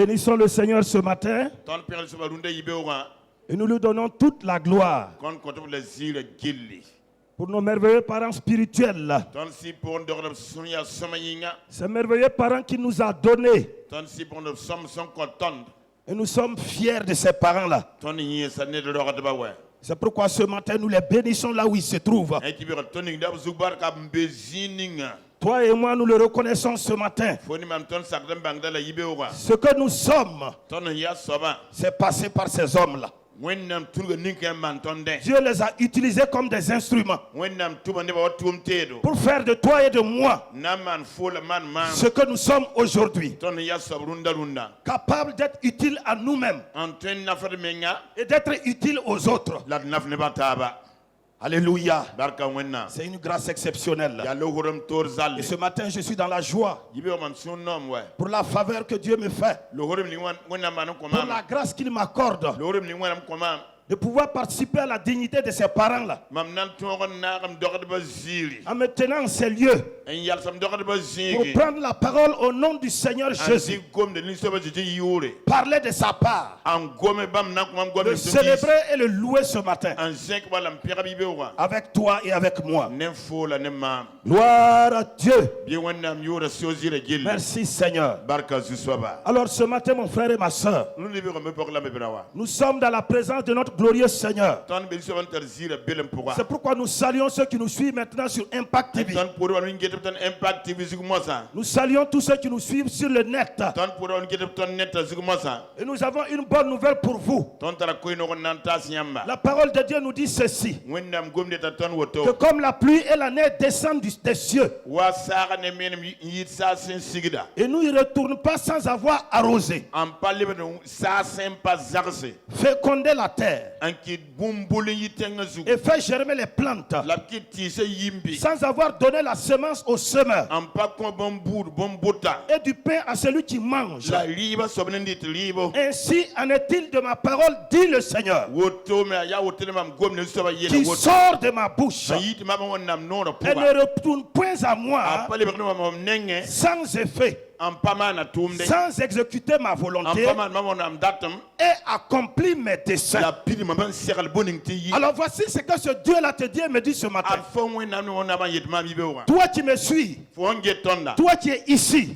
bénissons le Seigneur ce matin et nous lui donnons toute la gloire pour nos merveilleux parents spirituels. Ces merveilleux parents qu'il nous a donnés. Et nous sommes fiers de ces parents-là. C'est pourquoi ce matin nous les bénissons là où ils se trouvent. Toi et moi, nous le reconnaissons ce matin. Ce que nous sommes, c'est passé par ces hommes-là. Dieu les a utilisés comme des instruments pour faire de toi et de moi ce que nous sommes aujourd'hui, capables d'être utiles à nous-mêmes et d'être utiles aux autres. Alléluia. C'est une grâce exceptionnelle. Et ce matin, je suis dans la joie pour la faveur que Dieu me fait, pour la grâce qu'il m'accorde de pouvoir participer à la dignité de ces parents-là. En me tenant en ces lieux pour prendre la parole au nom du Seigneur Jésus. Parler de sa part. Le célébrer et le louer ce matin. Avec toi et avec moi. Gloire à Dieu. Merci Seigneur. Alors ce matin mon frère et ma soeur, nous sommes dans la présence de notre glorieux Seigneur. C'est pourquoi nous saluons ceux qui nous suivent maintenant sur Impact TV. Nous saluons tous ceux qui nous suivent sur le net. Et nous avons une bonne nouvelle pour vous. La parole de Dieu nous dit ceci: que comme la pluie et la neige descendent des cieux et nous ne retournons pas sans avoir arrosé, féconder la terre et faire germer les plantes sans avoir donné la semence au semeur et du pain à celui qui mange. Ainsi en est-il de ma parole, dit le Seigneur, qui sort de ma bouche et ne retourne point à moi sans effet, sans exécuter ma volonté et accomplir mes desseins. Alors voici ce que ce Dieu-là te dit et me dit ce matin. Toi qui me suis, toi qui es ici,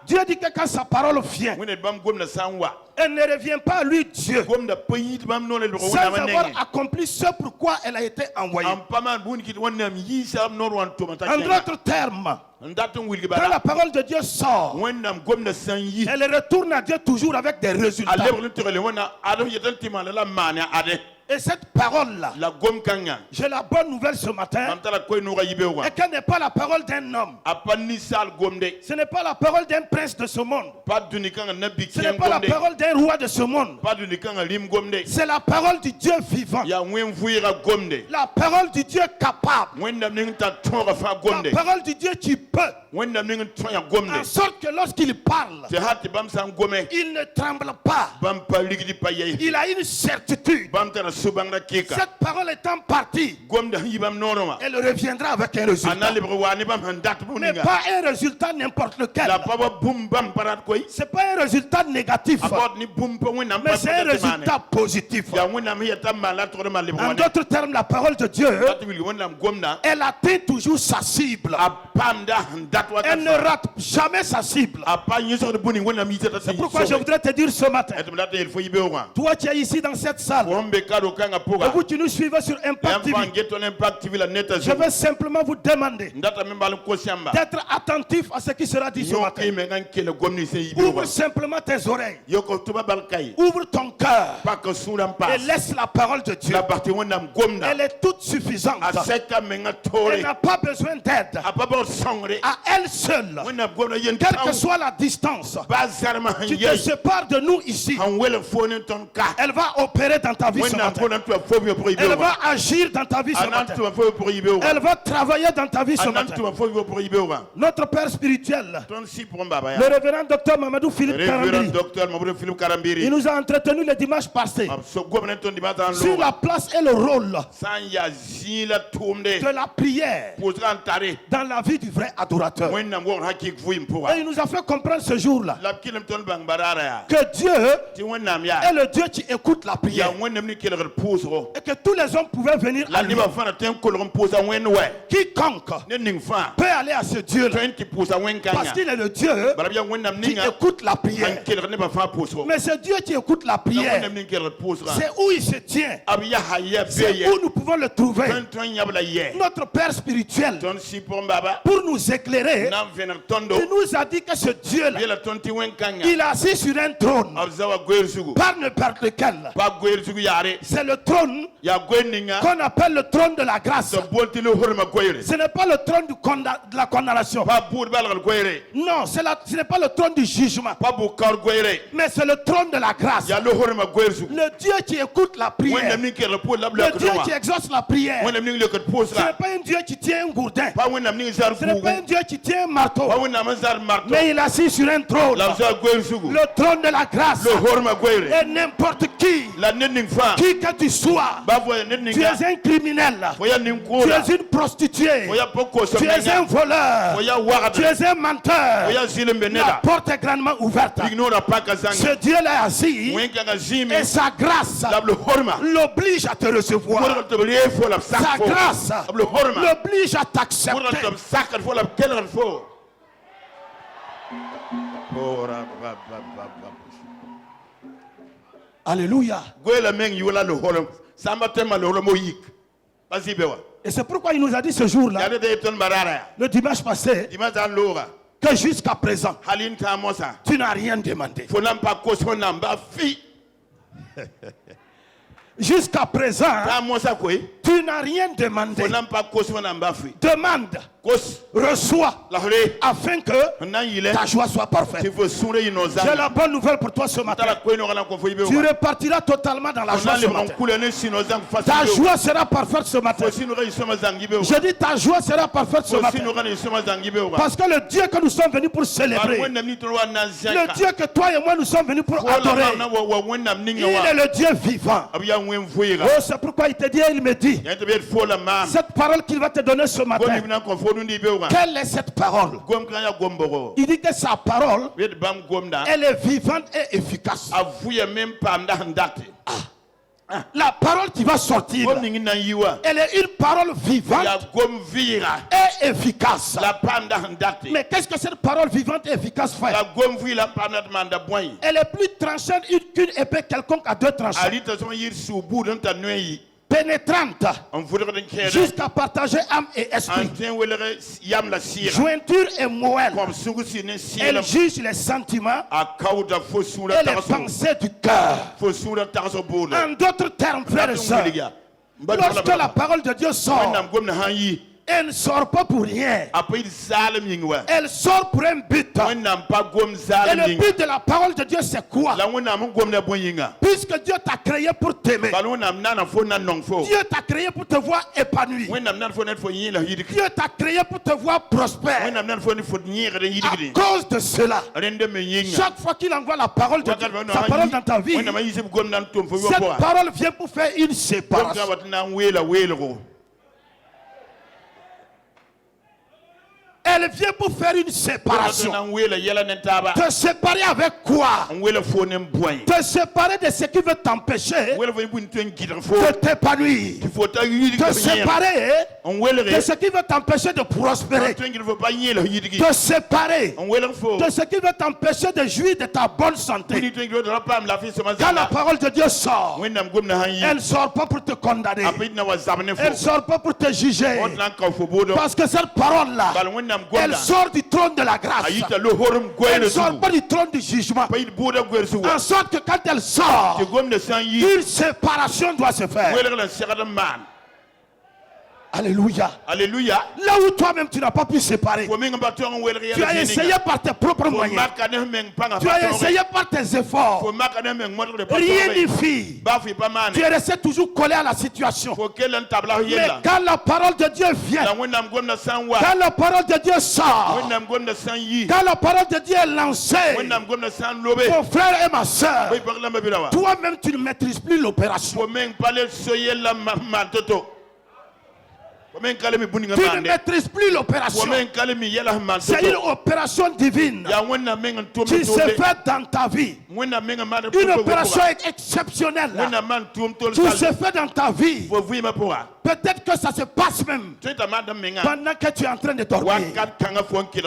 Dieu dit que quand sa parole vient, elle ne revient pas à lui, Dieu, sans avoir accompli ce pourquoi elle a été envoyée. En d'autres termes, quand la parole de Dieu sort, elle retourne à Dieu toujours avec des résultats. Et cette parole-là, j'ai la bonne nouvelle ce matin, et qu'elle n'est pas la parole d'un homme. Ce n'est pas la parole d'un prince de ce monde. Ce n'est pas la parole d'un roi de ce monde. C'est la parole du Dieu vivant. La parole du Dieu capable. La parole du Dieu qui peut. En sorte que lorsqu'il parle, il ne tremble pas. Il a une certitude. Cette parole étant partie, elle reviendra avec un résultat. Mais pas un résultat n'importe lequel. Ce n'est pas un résultat négatif, mais c'est un résultat positif. En d'autres termes, la parole de Dieu, elle atteint toujours sa cible. Elle ne rate jamais sa cible. C'est pourquoi je voudrais te dire ce matin, toi qui es ici dans cette salle, et vous qui nous suivez sur Impact TV, je vais simplement vous demander d'être attentif à ce qui sera dit ce matin. Ouvre simplement tes oreilles. Ouvre ton cœur. Et laisse la parole de Dieu. Elle est toute suffisante. Elle n'a pas besoin d'aide. À elle seule, quelle que soit la distance qui te sépare de nous ici, elle va opérer dans ta vie ce matin. matin. Elle va agir dans ta vie ce matin. Elle va travailler dans ta vie ce matin. Notre Père spirituel, le révérend docteur Mamadou Philippe Karambiri, il nous a entretenu le dimanche passé sur la place et le rôle de la prière dans la vie du vrai adorateur. Et il nous a fait comprendre ce jour-là que Dieu est le Dieu qui écoute la prière et que tous les hommes pouvaient venir à lui. Quiconque peut aller à ce Dieu-là parce qu'il est le Dieu qui écoute la prière. Mais ce Dieu qui écoute la prière, c'est où il se tient, c'est où nous pouvons le trouver. Notre Père spirituel, pour nous éclairer, il nous a dit que ce Dieu-là, il est assis sur un trône, par n'importe lequel. C'est le trône qu'on appelle le trône de la grâce. Ce n'est pas le trône de la condamnation. Non, ce n'est pas le trône du jugement. Mais c'est le trône de la grâce. Le Dieu qui écoute la prière. Le Dieu qui exauce la prière. Ce n'est pas un Dieu qui tient un gourdin. Ce n'est pas un Dieu qui tient un marteau. Mais il est assis sur un trône. Le trône de la grâce. Et n'importe qui que tu sois, tu es un criminel, tu es une prostituée, tu es un voleur, tu es un menteur. La porte est grandement ouverte. Ce Dieu là assis et sa grâce l'oblige à te recevoir. Sa grâce l'oblige à t'accepter. Alléluia. Et c'est pourquoi il nous a dit ce jour-là, le dimanche passé, que jusqu'à présent, tu n'as rien demandé. Jusqu'à présent, tu n'as rien demandé. Demande, reçois, afin que ta joie soit parfaite. J'ai la bonne nouvelle pour toi ce matin. Tu repartiras totalement dans la joie ce matin. Ta joie sera parfaite ce matin. Je dis ta joie sera parfaite ce matin. Parce que le Dieu que nous sommes venus pour célébrer, le Dieu que toi et moi nous sommes venus pour adorer, il est le Dieu vivant. Oh, c'est pourquoi il te dit et il me dit, cette parole qu'il va te donner ce matin, quelle est cette parole? Il dit que sa parole, elle est vivante et efficace. La parole qui va sortir, elle est une parole vivante et efficace. Mais qu'est-ce que cette parole vivante et efficace fait? Elle est plus tranchante qu'une épée quelconque à deux tranchants, pénétrante jusqu'à partager âme et esprit, jointure et moelle. Elle juge les sentiments et les pensées du cœur. En d'autres termes, frères et sœurs, lorsque la parole de Dieu sort, elle ne sort pas pour rien. Elle sort pour un but. Et le but de la parole de Dieu, c'est quoi? Puisque Dieu t'a créé pour t'aimer, Dieu t'a créé pour te voir épanoui, Dieu t'a créé pour te voir prospère. À cause de cela, chaque fois qu'il envoie la parole de Dieu, sa parole dans ta vie, cette parole vient pour faire une séparation. Elle vient pour faire une séparation. Te séparer avec quoi? Te séparer de ce qui veut t'empêcher de t'épanouir. Te séparer de ce qui veut t'empêcher de prospérer. Te séparer de ce qui veut t'empêcher de jouir de ta bonne santé. Quand la parole de Dieu sort, elle ne sort pas pour te condamner. Elle ne sort pas pour te juger. Parce que cette parole-là, elle sort du trône de la grâce. Elle ne sort pas du trône du jugement. En sorte que quand elle sort, une séparation doit se faire. Alléluia. Alléluia. Là où toi-même tu n'as pas pu séparer. Tu as essayé par tes propres moyens. Tu as essayé par tes efforts. Rien n'y fit. Tu es resté toujours collé à la situation. Mais quand la parole de Dieu vient, quand la parole de Dieu sort, quand la parole de Dieu est lancée, mon frère et ma soeur, toi-même tu ne maîtrises plus l'opération. Tu ne maîtrises plus l'opération. C'est une opération divine qui se fait dans ta vie. Une opération exceptionnelle qui se fait dans ta vie. Peut-être que ça se passe même pendant que tu es en train de dormir,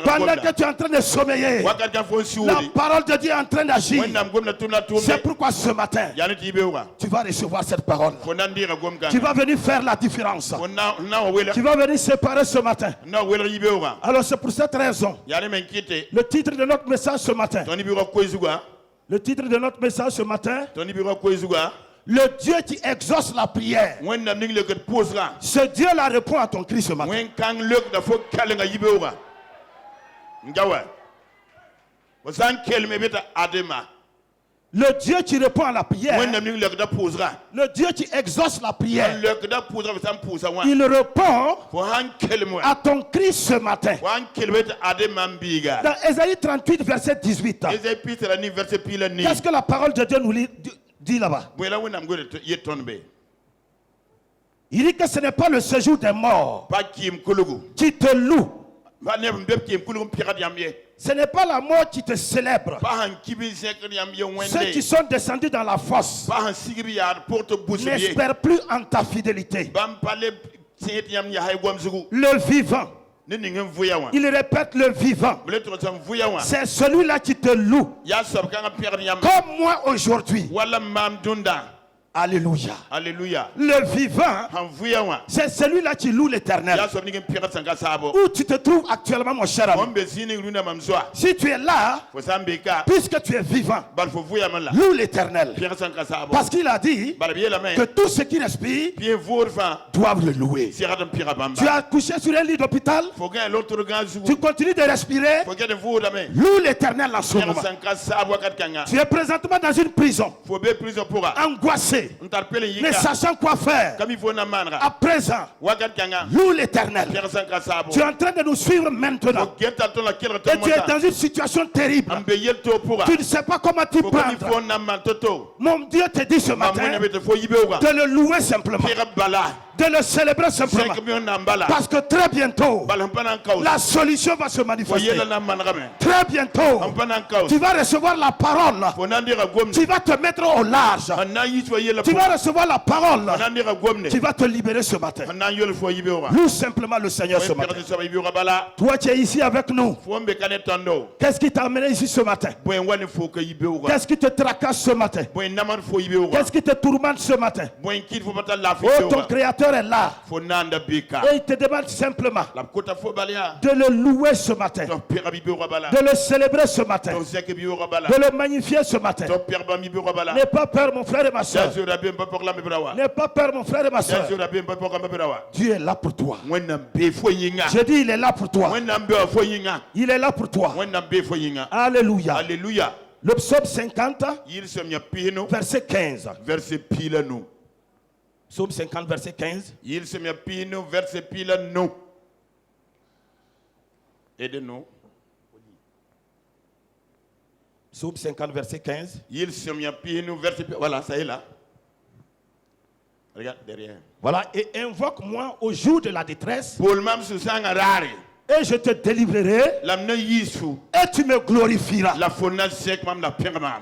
pendant que tu es en train de sommeiller. La parole de Dieu est en train d'agir. C'est pourquoi ce matin, tu vas recevoir cette parole. Tu vas venir faire la différence. Tu vas venir séparer ce matin. Alors c'est pour cette raison, le titre de notre message ce matin, le titre de notre message ce matin, le Dieu qui exauce la prière. Ce Dieu-là répond à ton cri ce matin. Le Dieu qui répond à la prière, le Dieu qui exauce la prière, il répond à ton cri ce matin. Dans Ésaïe 38, verset 18, qu'est-ce que la parole de Dieu nous dit là-bas? Il dit que ce n'est pas le séjour des morts qui te loue. Ce n'est pas la mort qui te célèbre. Ceux qui sont descendus dans la fosse n'espèrent plus en ta fidélité. Le vivant, il répète le vivant, c'est celui-là qui te loue. Comme moi aujourd'hui. Alléluia. Alléluia. Le vivant, c'est celui-là qui loue l'Éternel. Où tu te trouves actuellement, mon cher ami? Si tu es là, puisque tu es vivant, loue l'Éternel. Parce qu'il a dit que tous ceux qui respirent doivent le louer. Tu as couché sur un lit d'hôpital, tu continues de respirer, loue l'Éternel en ce moment. Tu es présentement dans une prison, angoissé, ne sachant quoi faire. À présent, loue l'Éternel. Tu es en train de nous suivre maintenant. Et tu es dans une situation terrible. Tu ne sais pas comment t'y prendre. Mon Dieu te dit ce matin de le louer simplement, de le célébrer simplement. Parce que très bientôt, la solution va se manifester. Très bientôt, tu vas recevoir la parole. Tu vas te mettre au large. Tu vas recevoir la parole. Tu vas te libérer ce matin. Loue simplement le Seigneur ce matin. Toi, tu es ici avec nous. Qu'est-ce qui t'a amené ici ce matin? Qu'est-ce qui te tracasse ce matin? Qu'est-ce qui te tourmente ce matin? Oh, ton Créateur est là. Et il te demande simplement de le louer ce matin, de le célébrer ce matin, de le magnifier ce matin. N'aie pas peur, mon frère et ma soeur. N'aie pas peur, mon frère et ma soeur. Dieu est là pour toi. Je dis, il est là pour toi. Il est là pour toi. Alléluia. Alléluia. Le psaume 50, verset 15. Psaume 50, verset 15. Aidez-nous. Psaume 50, verset 15. Voilà, ça est là. Regarde derrière. Voilà, et invoque-moi au jour de la détresse. Et je te délivrerai. Et tu me glorifieras.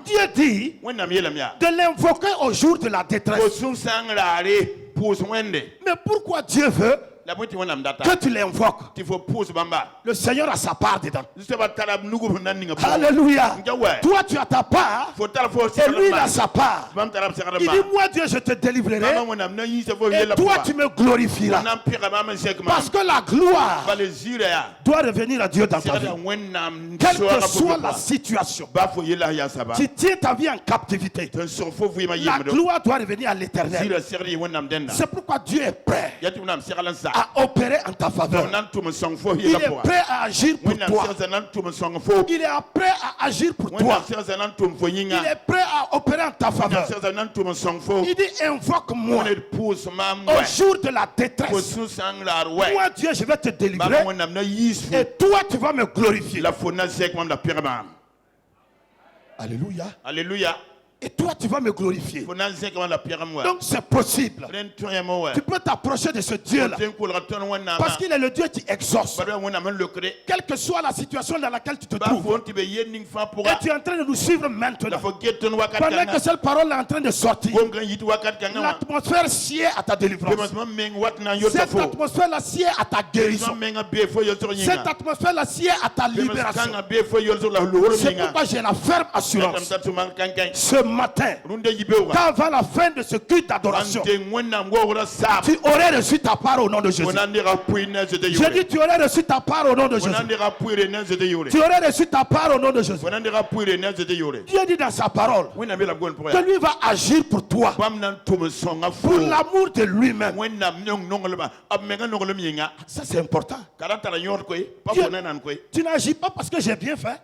Dieu dit de l'invoquer au jour de la détresse. Mais pourquoi Dieu veut que tu l'invoques? Le Seigneur a sa part dedans. Alléluia. Toi tu as ta part et lui il a sa part. Il dit moi Dieu je te délivrerai et toi tu me glorifieras. Parce que la gloire doit revenir à Dieu dans ta vie. Quelle que soit la situation, tu tiens ta vie en captivité, la gloire doit revenir à l'Éternel. C'est pourquoi Dieu est prêt à opérer en ta faveur. Il est prêt à agir pour toi. Il est prêt à agir pour toi. Il est prêt à opérer en ta faveur. Il dit invoque-moi au jour de la détresse. Moi Dieu, je vais te délivrer et toi tu vas me glorifier. Alléluia. Alléluia. Et toi, tu vas me glorifier. Donc, c'est possible. Tu peux t'approcher de ce Dieu-là. Parce qu'il est le Dieu qui exauce. Quelle que soit la situation dans laquelle tu te trouves. Et tu es en train de nous suivre maintenant. Pendant que cette parole est en train de sortir, l'atmosphère sied à ta délivrance. Cette atmosphère-là sied à ta guérison. Cette atmosphère-là sied à ta libération. C'est pourquoi j'ai la ferme assurance. Ce matin, qu'avant la fin de ce culte d'adoration, tu aurais reçu ta part au nom de Jésus. Je dis tu aurais reçu ta part au nom de Jésus. Tu aurais reçu ta part au nom de Jésus. Dieu dit dans sa parole que lui va agir pour toi, pour l'amour de lui-même. Ça c'est important. Dieu, tu n'agis pas parce que j'ai bien fait.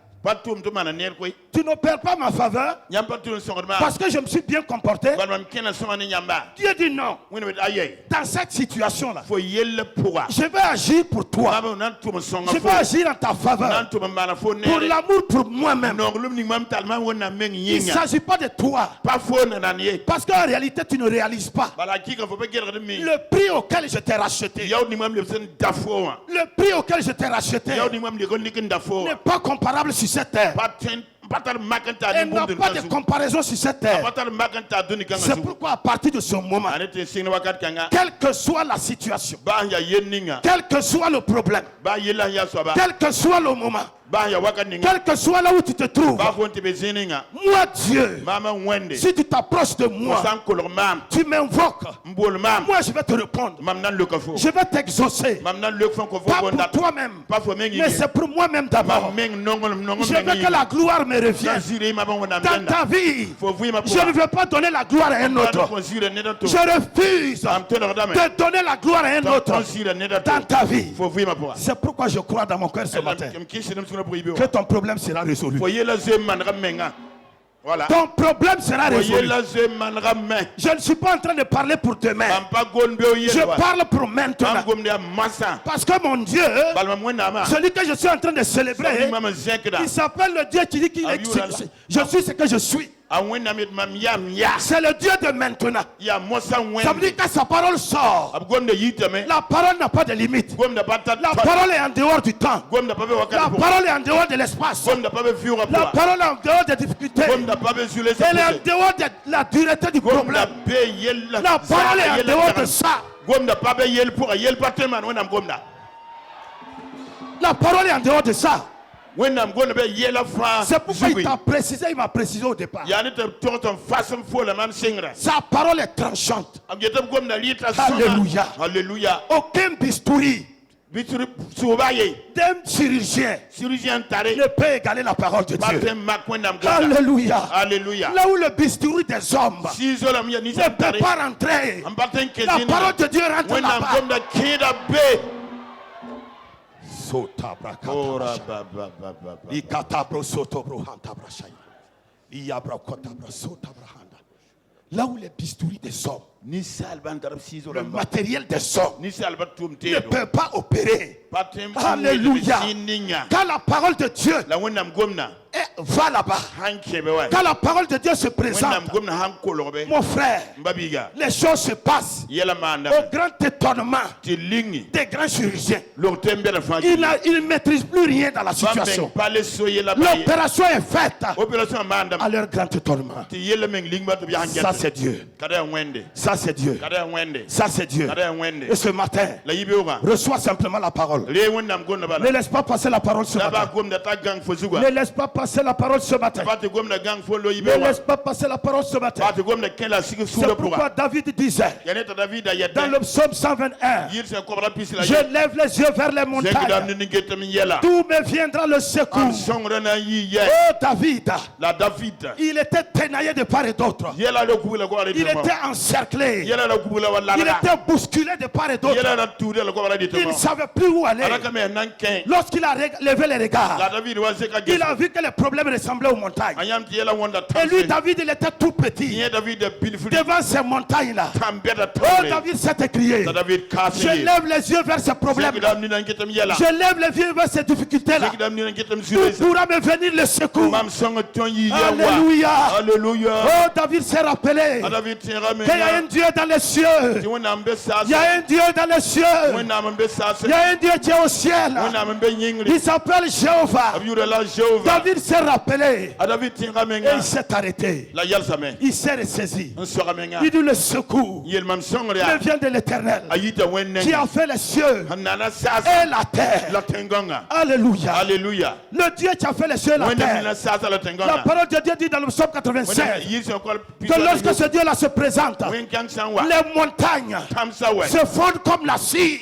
Tu n'opères pas ma faveur parce que je me suis bien comporté. Dieu dit non. Dans cette situation-là, je vais agir pour toi. Je vais agir en ta faveur. Pour l'amour pour moi-même. Il ne s'agit pas de toi. Parce qu'en réalité, tu ne réalises pas le prix auquel je t'ai racheté. Le prix auquel je t'ai racheté n'est pas comparable sur cette terre. Elle n'a pas de comparaison sur cette terre. C'est pourquoi à partir de ce moment, quelle que soit la situation, quel que soit le problème, quel que soit le moment, quel que soit là où tu te trouves, moi Dieu, si tu t'approches de moi, tu m'invoques, moi je vais te répondre, je vais t'exaucer, pas pour toi-même, mais c'est pour moi-même d'abord. Je veux que la gloire me revienne dans ta vie. Je ne veux pas donner la gloire à un autre. Je refuse de donner la gloire à un autre dans ta vie. C'est pourquoi je crois dans mon cœur ce matin que ton problème sera résolu. Voilà. Ton problème sera résolu. Je ne suis pas en train de parler pour demain. Je parle pour maintenant. Parce que mon Dieu, celui que je suis en train de célébrer, il s'appelle le Dieu qui dit qu'il existe. Je suis ce que je suis. C'est le Dieu de maintenant. Ça veut dire que sa parole sort. La parole n'a pas de limite. La parole est en dehors du temps. La parole est en dehors de l'espace. La parole est en dehors des difficultés. Elle est en dehors de la dureté du problème. La parole est en dehors de ça. La parole est en dehors de ça. C'est pourquoi il m'a précisé au départ. Sa parole est tranchante. Alléluia. Alléluia. Aucun bistouri d'un chirurgien ne peut égaler la parole de Dieu. Alléluia. Alléluia. Là où le bistouri des hommes ne peut pas rentrer, la parole de Dieu rentre là-bas. Là où les bistouris des hommes, le matériel des hommes ne peut pas opérer. Alléluia. Quand la parole de Dieu va là-bas, quand la parole de Dieu se présente, mon frère, les choses se passent au grand étonnement des grands chirurgiens. Il ne maîtrise plus rien dans la situation. L'opération est faite à leur grand étonnement. Ça c'est Dieu. Ça c'est Dieu. Ça c'est Dieu. Et ce matin, reçois simplement la parole. Ne laisse pas passer la parole ce matin. Ne laisse pas passer la la parole ce matin. Ne laisse pas passer la parole ce matin. C'est pourquoi David disait dans le psaume 121, je lève les yeux vers les montagnes. D'où me viendra le secours? Oh David, il était ténaillé de part et d'autre. Il était encerclé. Il était bousculé de part et d'autre. Il ne savait plus où aller. Lorsqu'il a levé les regards, il a vu que les problèmes ressemblaient aux montagnes. Et lui, David, il était tout petit devant ces montagnes-là. Oh, David s'est écrié, je lève les yeux vers ces problèmes. Je lève les yeux vers ces difficultés-là. D'où pourra me venir le secours? Alléluia. Oh, David s'est rappelé qu'il y a un Dieu dans les cieux. Il y a un Dieu dans les cieux. Il y a un Dieu qui est au ciel. Il s'appelle Jéhovah. David s'est rappelé. Et il s'est arrêté. Il s'est ressaisi. Il dit le secours me vient de l'Éternel qui a fait les cieux et la terre. Alléluia. Le Dieu qui a fait les cieux et la terre. La parole de Dieu dit dans le psaume 96 que lorsque ce Dieu-là se présente, les montagnes se fondent comme la cire.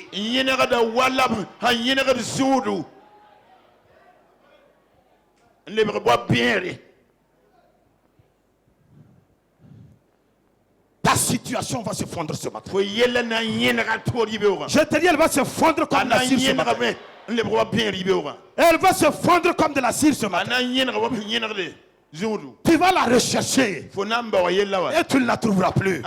Ta situation va se fondre ce matin. Je te dis, elle va se fondre comme la cire ce matin. Elle va se fondre comme de la cire ce matin. Tu vas la rechercher et tu ne la trouveras plus.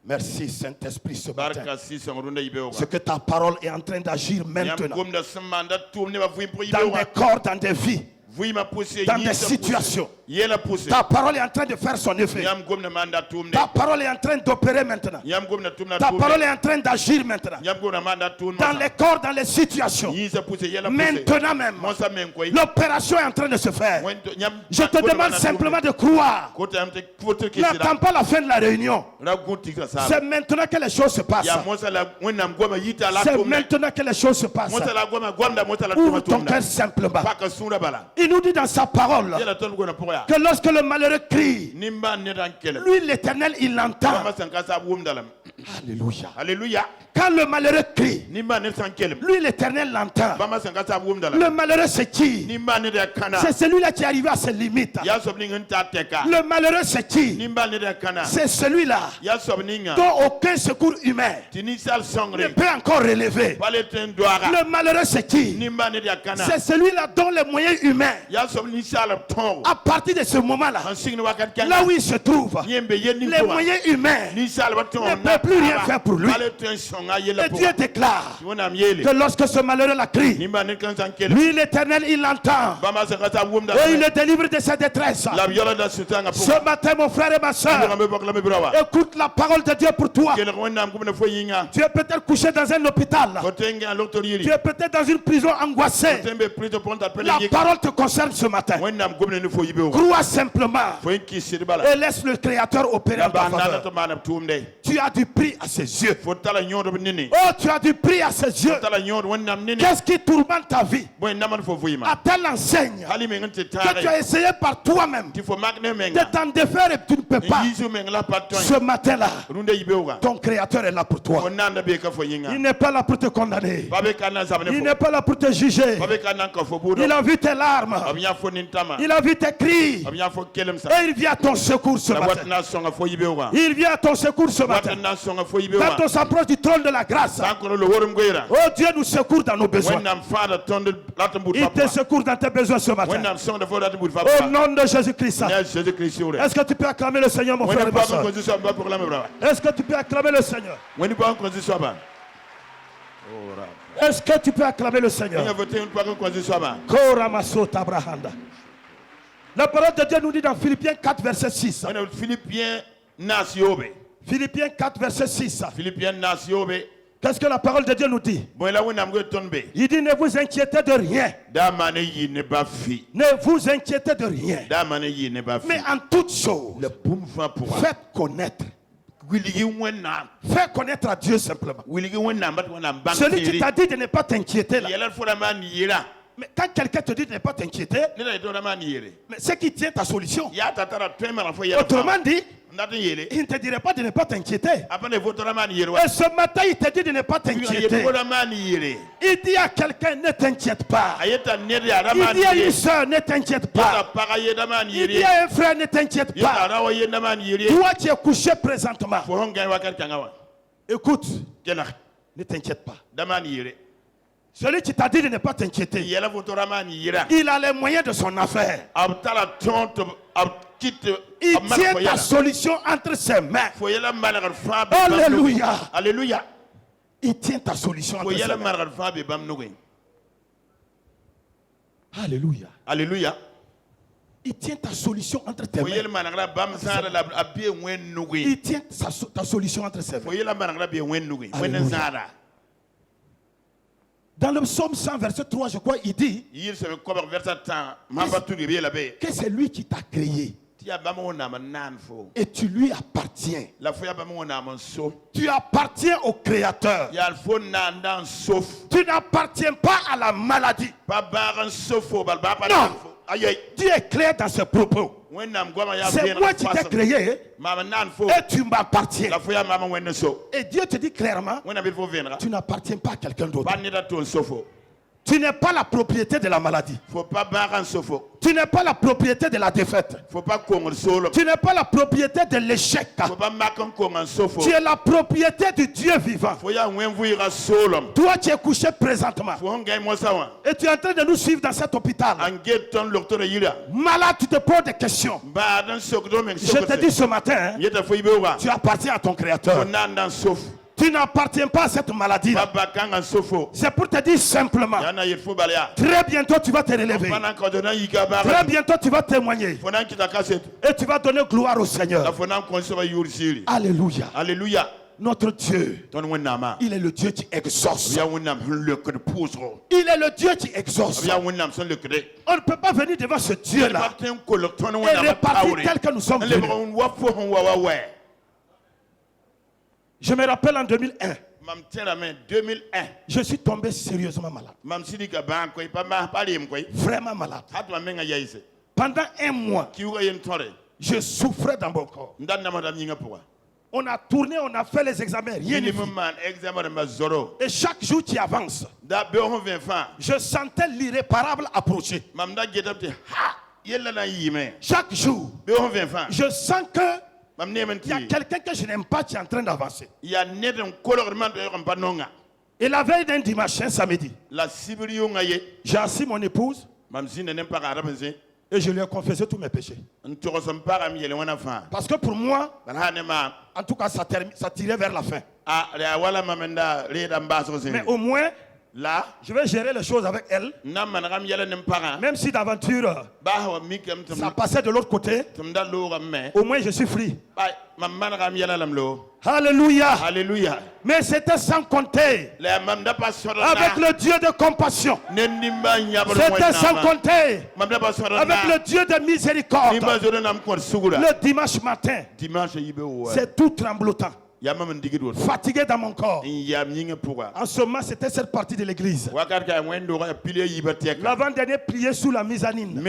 Merci Saint-Esprit ce matin. Ce que ta parole est en train d'agir maintenant dans des corps, dans des vies, dans des situations. Ta parole est en train de faire son effet. Ta parole est en train d'opérer maintenant. Ta parole est en train d'agir maintenant. Dans les corps, dans les situations. Maintenant même, l'opération est en train de se faire. Je te demande simplement de croire. N'attends pas la fin de la réunion. C'est maintenant que les choses se passent. C'est maintenant que les choses se passent. Ouvre ton cœur simplement. Il nous dit dans sa parole que lorsque le malheureux crie, lui l'Éternel il l'entend. Alléluia. Quand le malheureux crie, lui l'Éternel l'entend. Le malheureux c'est qui? C'est celui-là qui est arrivé à ses limites. Le malheureux c'est qui? C'est celui-là dont aucun secours humain ne peut encore relever. Le malheureux c'est qui? C'est celui-là dont les moyens humains, à partir de ce moment-là, là où il se trouve, les moyens humains ne peuvent plus rien faire pour lui. Et Dieu déclare que lorsque ce malheureux la crie, lui l'Éternel il l'entend et il le délivre de sa détresse. Ce matin mon frère et ma soeur, écoute la parole de Dieu pour toi. Tu es peut-être couché dans un hôpital, tu es peut-être dans une prison angoissée. La parole te concerne ce matin. Crois simplement et laisse le Créateur opérer en ta faveur. Tu as du prix à ses yeux. Oh, tu as du prix à ses yeux. Qu'est-ce qui tourmente ta vie? À telle enseigne que tu as essayé par toi-même de t'en défaire et tu ne peux pas. Ce matin-là, ton Créateur est là pour toi. Il n'est pas là pour te condamner. Il n'est pas là pour te juger. Il a vu tes larmes. Il a vu tes cris. Et il vient à ton secours ce matin. Il vient à ton secours ce matin. Quand on s'approche du trône de la grâce, oh Dieu nous secourt dans nos besoins. Il te secourt dans tes besoins ce matin. Au nom de Jésus-Christ. Est-ce que tu peux acclamer le Seigneur, mon frère et ma soeur? Est-ce que tu peux acclamer le Seigneur? Est-ce que tu peux acclamer le Seigneur? La parole de Dieu nous dit dans Philippiens 4 verset 6. Philippiens 4 verset 6. Qu'est-ce que la parole de Dieu nous dit? Il dit ne vous inquiétez de rien. Ne vous inquiétez de rien. Mais en toute chose, faites connaître. Fais connaître à Dieu simplement. Celui qui t'a dit de ne pas t'inquiéter là. Mais quand quelqu'un te dit de ne pas t'inquiéter, mais c'est qui tient ta solution. Autrement dit, il ne te dirait pas de ne pas t'inquiéter. Et ce matin, il te dit de ne pas t'inquiéter. Il dit à quelqu'un, ne t'inquiète pas. Il dit à une soeur, ne t'inquiète pas. Il dit à un frère, ne t'inquiète pas. Toi, tu es couché présentement. Écoute, ne t'inquiète pas. Celui qui t'a dit de ne pas t'inquiéter, il a les moyens de son affaire. Il tient ta solution entre ses mains. Alléluia. Alléluia. Il tient ta solution entre ses mains. Alléluia. Alléluia. Il tient ta solution entre tes mains. Il tient ta solution entre ses mains. Alléluia. Dans le psaume 100, verset 3, je crois, il dit que c'est lui qui t'a créé. Et tu lui appartiens. Tu appartiens au Créateur. Tu n'appartiens pas à la maladie. Non. Dieu est clair dans ses propos. C'est moi qui t'ai créé et tu m'appartiens. Et Dieu te dit clairement, tu n'appartiens pas à quelqu'un d'autre. Tu n'es pas la propriété de la maladie. Tu n'es pas la propriété de la défaite. Tu n'es pas la propriété de l'échec. Tu es la propriété du Dieu vivant. Toi, tu es couché présentement. Et tu es en train de nous suivre dans cet hôpital. Malade, tu te poses des questions. Je te dis ce matin, tu appartiens à ton Créateur. Tu n'appartiens pas à cette maladie. C'est pour te dire simplement, très bientôt tu vas te relever. Très bientôt tu vas témoigner. Et tu vas donner gloire au Seigneur. Alléluia. Alléluia. Notre Dieu, il est le Dieu qui exauce. Il est le Dieu qui exauce. On ne peut pas venir devant ce Dieu-là et repartir tel que nous sommes venus. Je me rappelle en 2001. Je suis tombé sérieusement malade. Vraiment malade. Pendant un mois, je souffrais dans mon corps. On a tourné, on a fait les examens, rien ne fit. Et chaque jour qui avance, je sentais l'irréparable approcher. Chaque jour, je sens que il y a quelqu'un que je n'aime pas qui est en train d'avancer. Et la veille d'un dimanche, un samedi, j'ai assis mon épouse et je lui ai confessé tous mes péchés. Parce que pour moi, en tout cas, ça tirait vers la fin. Mais au moins, là, je vais gérer les choses avec elle. Même si d'aventure, ça passait de l'autre côté, au moins je suis free. Alléluia. Alléluia. Mais c'était sans compter avec le Dieu de compassion. C'était sans compter avec le Dieu de miséricorde. Le dimanche matin, c'est tout tremblotant. Fatigué dans mon corps. En ce moment, c'était cette partie de l'église. L'avant-dernier plié sous la mezzanine.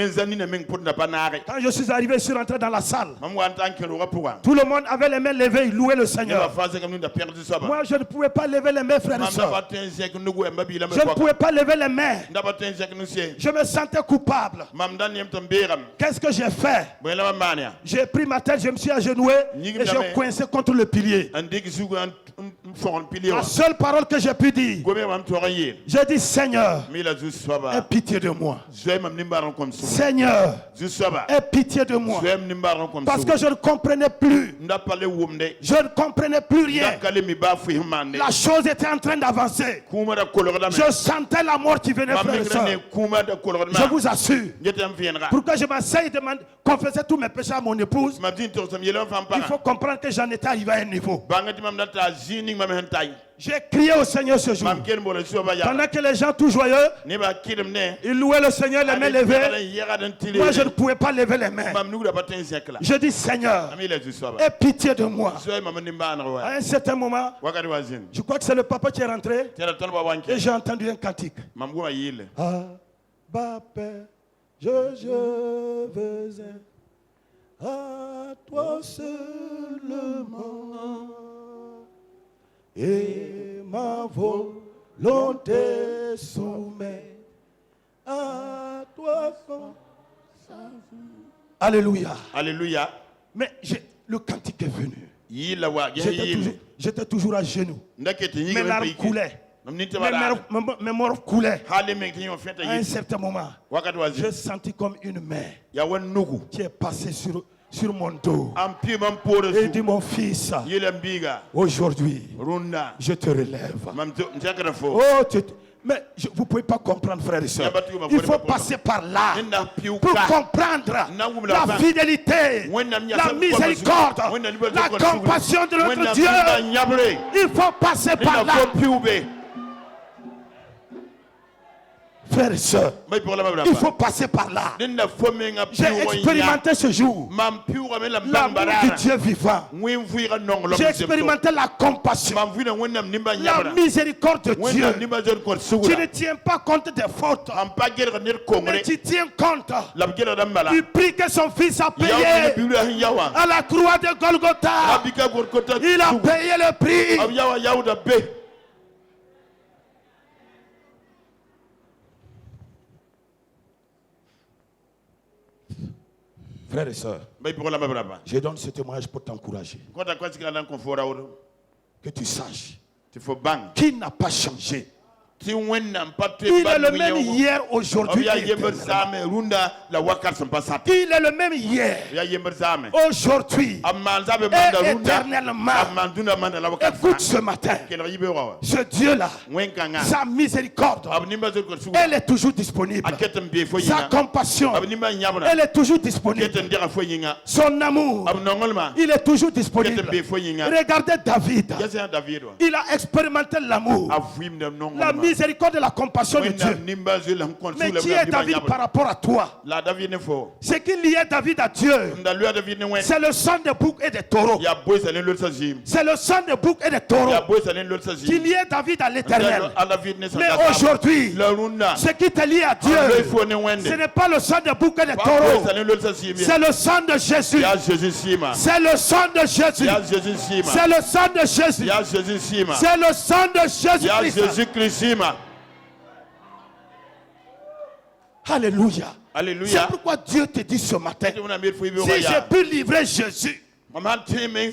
Quand je suis arrivé, je suis rentré dans la salle. Tout le monde avait les mains levées, il louait le Seigneur. Moi, je ne pouvais pas lever les mains, frères et sœurs. Je ne pouvais pas lever les mains. Je me sentais coupable. Qu'est-ce que j'ai fait? J'ai pris ma tête, je me suis agenouillé et j'ai coincé contre le pilier. La seule parole que j'ai pu dire, j'ai dit Seigneur, aie pitié de moi. Seigneur, aie pitié de moi. Parce que je ne comprenais plus. Je ne comprenais plus rien. La chose était en train d'avancer. Je sentais la mort qui venait, frère et soeur. Je vous assure. Pourquoi je m'asseye de confesser tous mes péchés à mon épouse? Il faut comprendre que j'en étais arrivé à un niveau. J'ai crié au Seigneur ce jour. Pendant que les gens tout joyeux, ils louaient le Seigneur les mains levées. Moi, je ne pouvais pas lever les mains. Je dis, Seigneur, aie pitié de moi. À un certain moment, je crois que c'est le papa qui est rentré et j'ai entendu un cantique. Abba Père, je veux à toi seulement. Et ma volonté soumet à toi. Alléluia. Alléluia. Mais le cantique est venu. J'étais toujours à genoux. Mes larmes coulaient. Mes morts coulaient. À un certain moment, j'ai senti comme une main qui est passée sur mon dos. Et dit, mon fils, aujourd'hui, je te relève. Oh, mais vous ne pouvez pas comprendre, frères et sœurs. Il faut passer par là pour comprendre la fidélité, la miséricorde, la compassion de notre Dieu. Il faut passer par là. Frères et sœurs, il faut passer par là. J'ai expérimenté ce jour l'amour du Dieu vivant. J'ai expérimenté la compassion, la miséricorde de Dieu. Tu ne tiens pas compte des fautes, mais tu tiens compte du prix que son fils a payé à la croix de Golgotha. Il a payé le prix. Frères et sœurs, je donne ce témoignage pour t'encourager. Que tu saches qu'il n'a pas changé. Il est le même hier, aujourd'hui et éternellement. Il est le même hier, aujourd'hui et éternellement. Écoute ce matin, ce Dieu-là, sa miséricorde, elle est toujours disponible. Sa compassion, elle est toujours disponible. Son amour, il est toujours disponible. Regardez David, il a expérimenté l'amour, la miséricorde et la compassion de Dieu. Mais qui est David par rapport à toi? Ce qui liait David à Dieu, c'est le sang des boucs et des taureaux. C'est le sang des boucs et des taureaux qui liait David à l'éternel. Mais aujourd'hui, ce qui te lie à Dieu, ce n'est pas le sang des boucs et des taureaux, c'est le sang de Jésus. C'est le sang de Jésus. C'est le sang de Jésus. C'est le sang de Jésus-Christ. Alléluia. Alléluia. C'est pourquoi Dieu te dit ce matin, si j'ai pu livrer Jésus,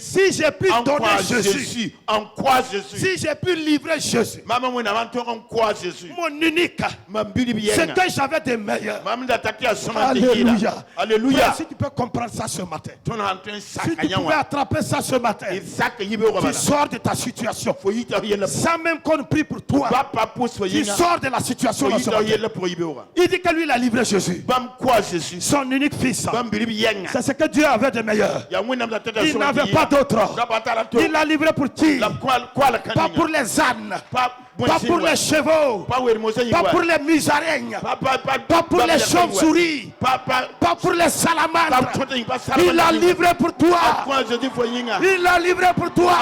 si j'ai pu donner Jésus, en quoi Jésus, si j'ai pu livrer Jésus, mon unique, c'est que j'avais des meilleurs. Alléluia. Alléluia. Si tu peux comprendre ça ce matin, si tu pouvais attraper ça ce matin, tu sors de ta situation sans même qu'on prie pour toi. Tu sors de la situation dans ce matin. Il dit que lui il a livré Jésus, son unique fils. C'est ce que Dieu avait de meilleur. Il n'avait pas d'autre. Il l'a livré pour qui? Pas pour les ânes, pas pour les chevaux, pas pour les musaraignes, pas pour les chauves-souris, pas pour les salamandres. Il l'a livré pour toi. Il l'a livré pour toi.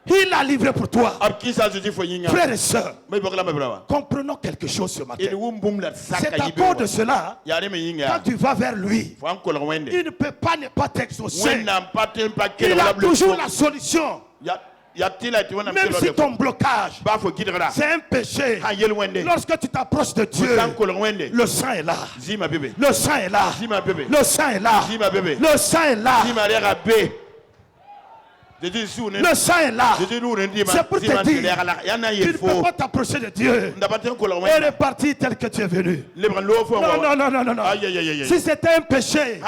Il l'a livré pour toi. Frères et sœurs, comprenons quelque chose ce matin. C'est à cause de cela, quand tu vas vers lui, il ne peut pas ne pas t'exaucer. Il a toujours la solution. Même si ton blocage, c'est un péché, lorsque tu t'approches de Dieu, le sang est là. Le sang est là. Le sang est là. Le sang est là. Le sang est là. C'est pour te dire, tu ne peux pas t'approcher de Dieu et repartir tel que tu es venu. Non. Si c'était un péché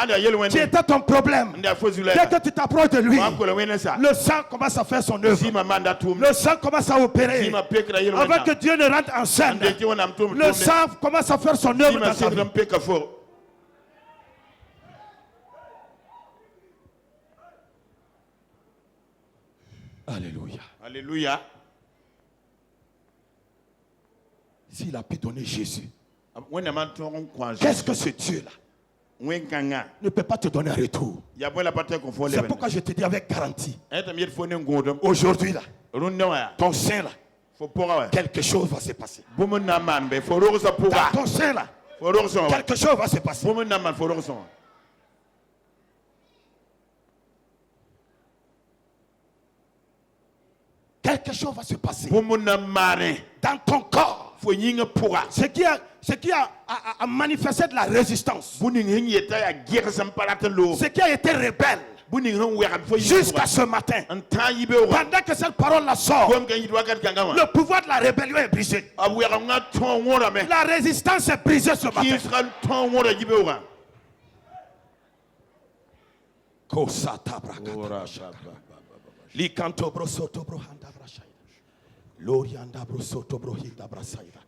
qui était ton problème, dès que tu t'approches de lui, le sang commence à faire son œuvre. Le sang commence à opérer. Avant que Dieu ne rentre en scène, le sang commence à faire son œuvre dans ta vie. Alléluia. Alléluia. S'il a pu donner Jésus, qu'est-ce que ce Dieu-là ne peut pas te donner un retour? C'est pourquoi je te dis avec garantie, aujourd'hui là, ton sein là, quelque chose va se passer. Dans ton sein là, quelque chose va se passer. Quelque chose va se passer dans ton corps. Ce qui a manifesté de la résistance, ce qui a été rebelle, jusqu'à ce matin, pendant que cette parole-là sort, le pouvoir de la rébellion est brisé. La résistance est brisée ce matin. Lorianda brosoto brohinda brasaida.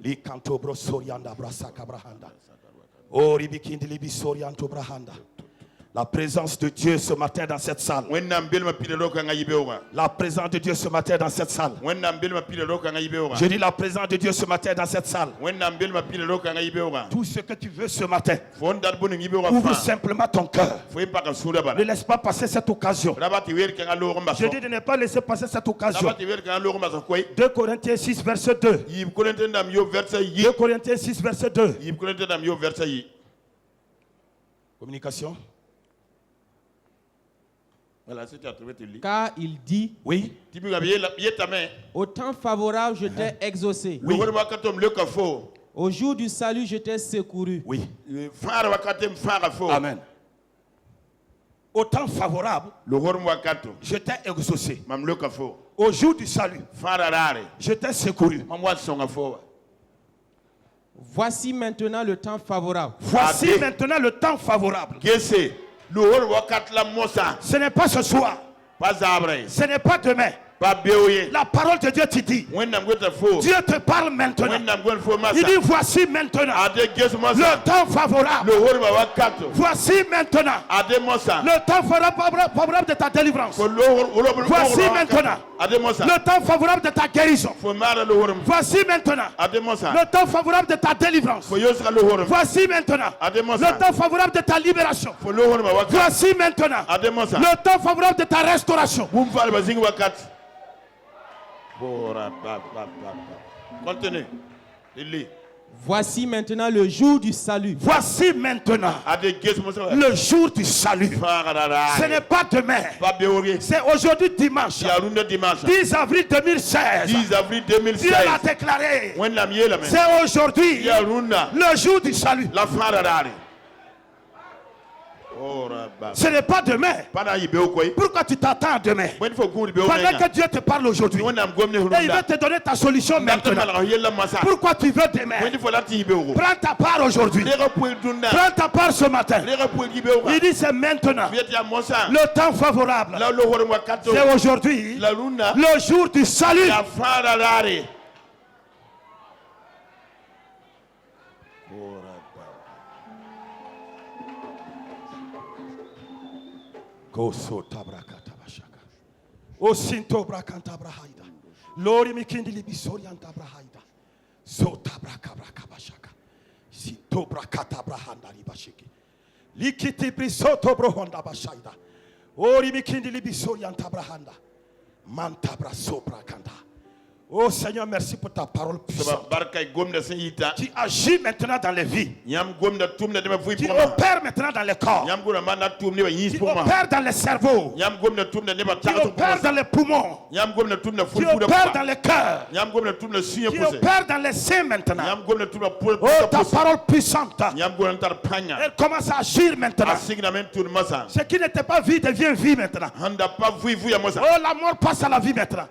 Li canto brosorianda brasaka brahanda. Ori bikindi libi sorianto brahanda. La présence de Dieu ce matin dans cette salle. La présence de Dieu ce matin dans cette salle. Je dis la présence de Dieu ce matin dans cette salle. Tout ce que tu veux ce matin, ouvre simplement ton cœur. Ne laisse pas passer cette occasion. Je dis de ne pas laisser passer cette occasion. 2 Corinthiens 6 verset 2. 2 Corinthiens 6 verset 2. Communication. Car il dit, oui, au temps favorable je t'ai exaucé, oui. Au jour du salut je t'ai secouru. Oui. Amen. Au temps favorable je t'ai exaucé. Au jour du salut je t'ai secouru. Voici maintenant le temps favorable. Voici maintenant le temps favorable. Ce n'est pas ce soir. Ce n'est pas demain. La parole de Dieu te dit. Dieu te parle maintenant. Il dit voici maintenant le temps favorable. Voici maintenant le temps favorable de ta délivrance. Voici maintenant le temps favorable de ta guérison. Voici maintenant le temps favorable de ta délivrance. Voici maintenant le temps favorable de ta libération. Voici maintenant le temps favorable de ta restauration. Continue. Voici maintenant le jour du salut. Voici maintenant le jour du salut. Ce n'est pas demain. C'est aujourd'hui dimanche. 10 avril 2016. Dieu l'a déclaré. C'est aujourd'hui le jour du salut. Ce n'est pas demain. Pourquoi tu t'attends à demain? Pendant que Dieu te parle aujourd'hui, et il veut te donner ta solution maintenant. Pourquoi tu veux demain? Prends ta part aujourd'hui. Prends ta part ce matin. Il dit c'est maintenant. Le temps favorable. C'est aujourd'hui le jour du salut. O sinto brakanta brahaida. Lori mikindi libisori anta brahaida. Sota braka bashaka. Sinto brakata brahanda libashiki. Likiti brisoto brohonda bashaida. Ori mikindi libisori anta brahanda. Manta braso brakanda. Oh Seigneur, merci pour ta parole puissante qui agit maintenant dans les vies, qui opère maintenant dans les corps, qui opère dans les cerveaux, qui opère dans les poumons, qui opère dans les cœurs, qui opère dans les seins maintenant. Oh, ta parole puissante, elle commence à agir maintenant. Ce qui n'était pas vie devient vie maintenant. Oh, la mort passe à la vie maintenant.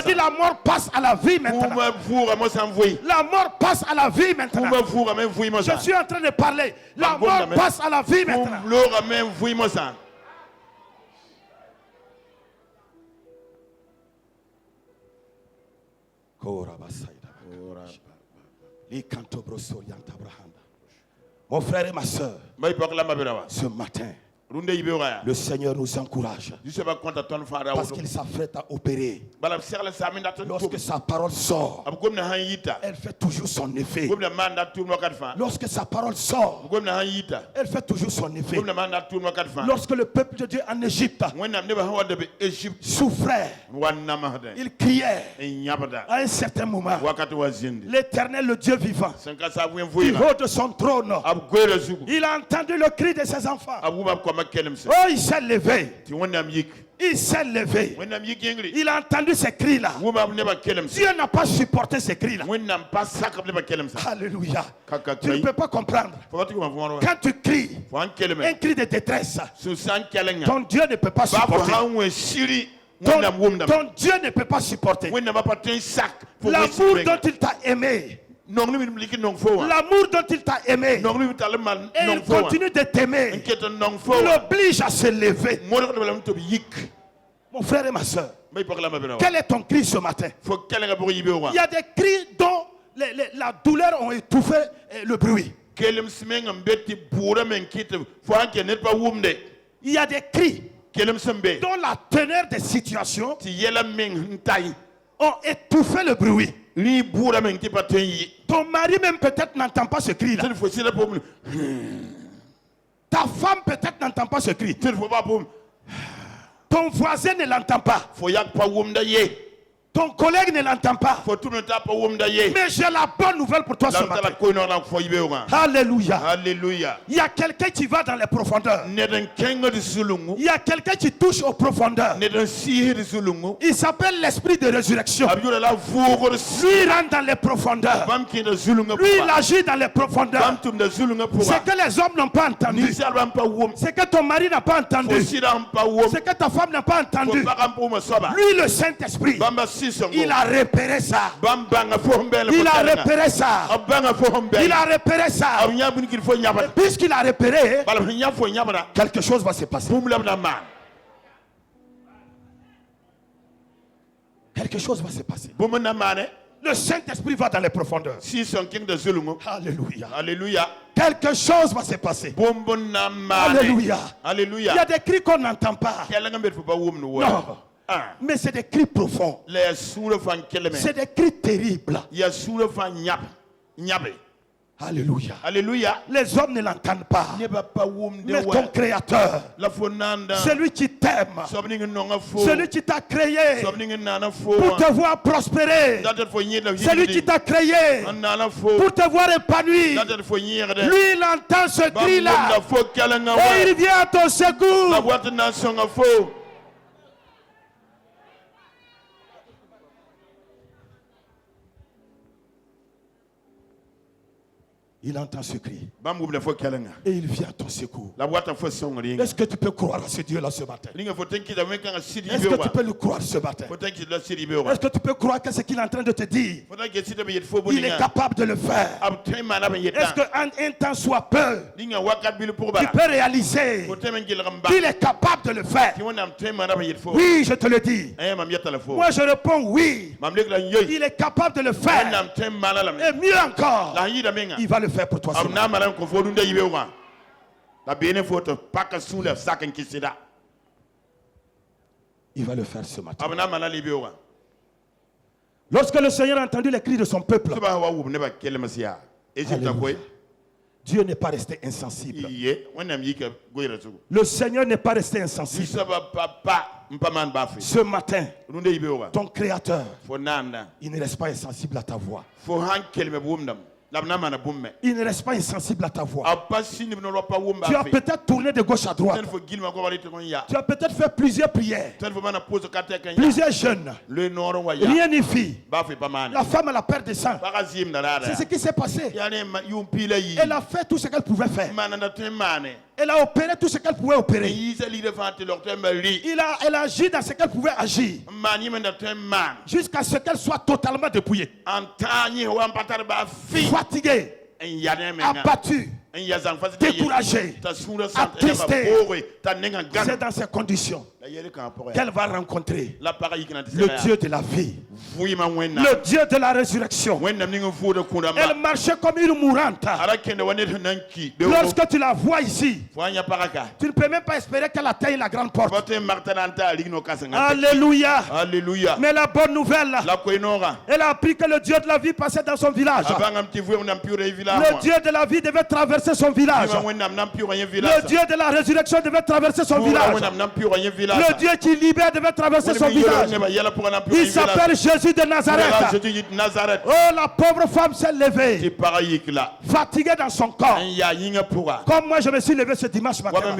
Je dis la mort passe à la vie maintenant. La mort passe à la vie maintenant. Je suis en train de parler. La mort passe à la vie maintenant. Mon frère et ma soeur, ce matin, Le Seigneur nous encourage parce qu'il s'apprête à opérer. Lorsque sa parole sort, elle fait toujours son effet. Lorsque sa parole sort, elle fait toujours son effet. Lorsque le peuple de Dieu en Égypte souffrait, il criait à un certain moment. L'Éternel, le Dieu vivant, du haut de son trône, il a entendu le cri de ses enfants. Oh, il s'est levé. Il s'est levé. Il a entendu ces cris-là. Dieu n'a pas supporté ces cris-là. Alléluia. Tu ne peux pas comprendre. Quand tu cries un cri de détresse, ton Dieu ne peut pas supporter. Ton Dieu ne peut pas supporter. L'amour dont il t'a aimé. L'amour dont il t'a aimé, et il continue de t'aimer, l'oblige à se lever. Mon frère et ma soeur, quel est ton cri ce matin? Il y a des cris dont la douleur a étouffé le bruit. Il y a des cris dont la teneur des situations ont étouffé le bruit. Ton mari même peut-être n'entend pas ce cri-là. Ta femme peut-être n'entend pas ce cri. Ton voisin ne l'entend pas. Ton collègue ne l'entend pas. Mais j'ai la bonne nouvelle pour toi ce matin. Alléluia. Alléluia. Il y a quelqu'un qui va dans les profondeurs. Il y a quelqu'un qui touche aux profondeurs. Il s'appelle l'esprit de résurrection. Lui rentre dans les profondeurs. Lui il agit dans les profondeurs. Ce que les hommes n'ont pas entendu. Ce que ton mari n'a pas entendu. Ce que ta femme n'a pas entendu. Lui le Saint-Esprit, il a repéré ça. Il a repéré ça. Il a repéré ça. Et puisqu'il a repéré, quelque chose va se passer. Quelque chose va se passer. Le Saint-Esprit va dans les profondeurs. Alléluia. Alléluia. Quelque chose va se passer. Alléluia. Alléluia. Il y a des cris qu'on n'entend pas. Non. Mais c'est des cris profonds. C'est des cris terribles. Alléluia. Alléluia. Les hommes ne l'entendent pas. Mais ton Créateur, celui qui t'aime, celui qui t'a créé pour te voir prospérer, celui qui t'a créé pour te voir épanoui, lui il entend ce cri-là et il vient à ton secours. Il entend ce cri. Et il vient à ton secours. Est-ce que tu peux croire à ce Dieu-là ce matin? Est-ce que tu peux le croire ce matin? Est-ce que tu peux croire que ce qu'il est en train de te dire, il est capable de le faire? Est-ce qu'en un temps soit peu, tu peux réaliser qu'il est capable de le faire? Oui, je te le dis. Moi je réponds oui. Il est capable de le faire. Et mieux encore, il va le faire pour toi. Il va le faire ce matin. Lorsque le Seigneur a entendu les cris de son peuple, Dieu n'est pas resté insensible. Le Seigneur n'est pas resté insensible. Ce matin, ton Créateur, il ne reste pas insensible à ta voix. Il ne reste pas insensible à ta voix. Tu as peut-être tourné de gauche à droite. Tu as peut-être fait plusieurs prières. Plusieurs jeûnes. Rien n'y fit. La femme a la perte de sang. C'est ce qui s'est passé. Elle a fait tout ce qu'elle pouvait faire. Elle a opéré tout ce qu'elle pouvait opérer. Elle a agi dans ce qu'elle pouvait agir. Jusqu'à ce qu'elle soit totalement dépouillée. Fatiguée, abattue, découragée, attristée. C'est dans ces conditions qu'elle va rencontrer le Dieu de la vie, le Dieu de la résurrection. Elle marchait comme une mourante. Lorsque tu la vois ici, tu ne peux même pas espérer qu'elle atteigne la grande porte. Alléluia. Alléluia. Mais la bonne nouvelle, elle a appris que le Dieu de la vie passait dans son village. Le Dieu de la vie devait traverser son village. Le Dieu de la résurrection devait traverser son village. Le Dieu qui libère devait traverser son village. Il s'appelle Jésus de Nazareth. Oh, la pauvre femme s'est levée, fatiguée dans son corps. Comme moi je me suis levé ce dimanche matin.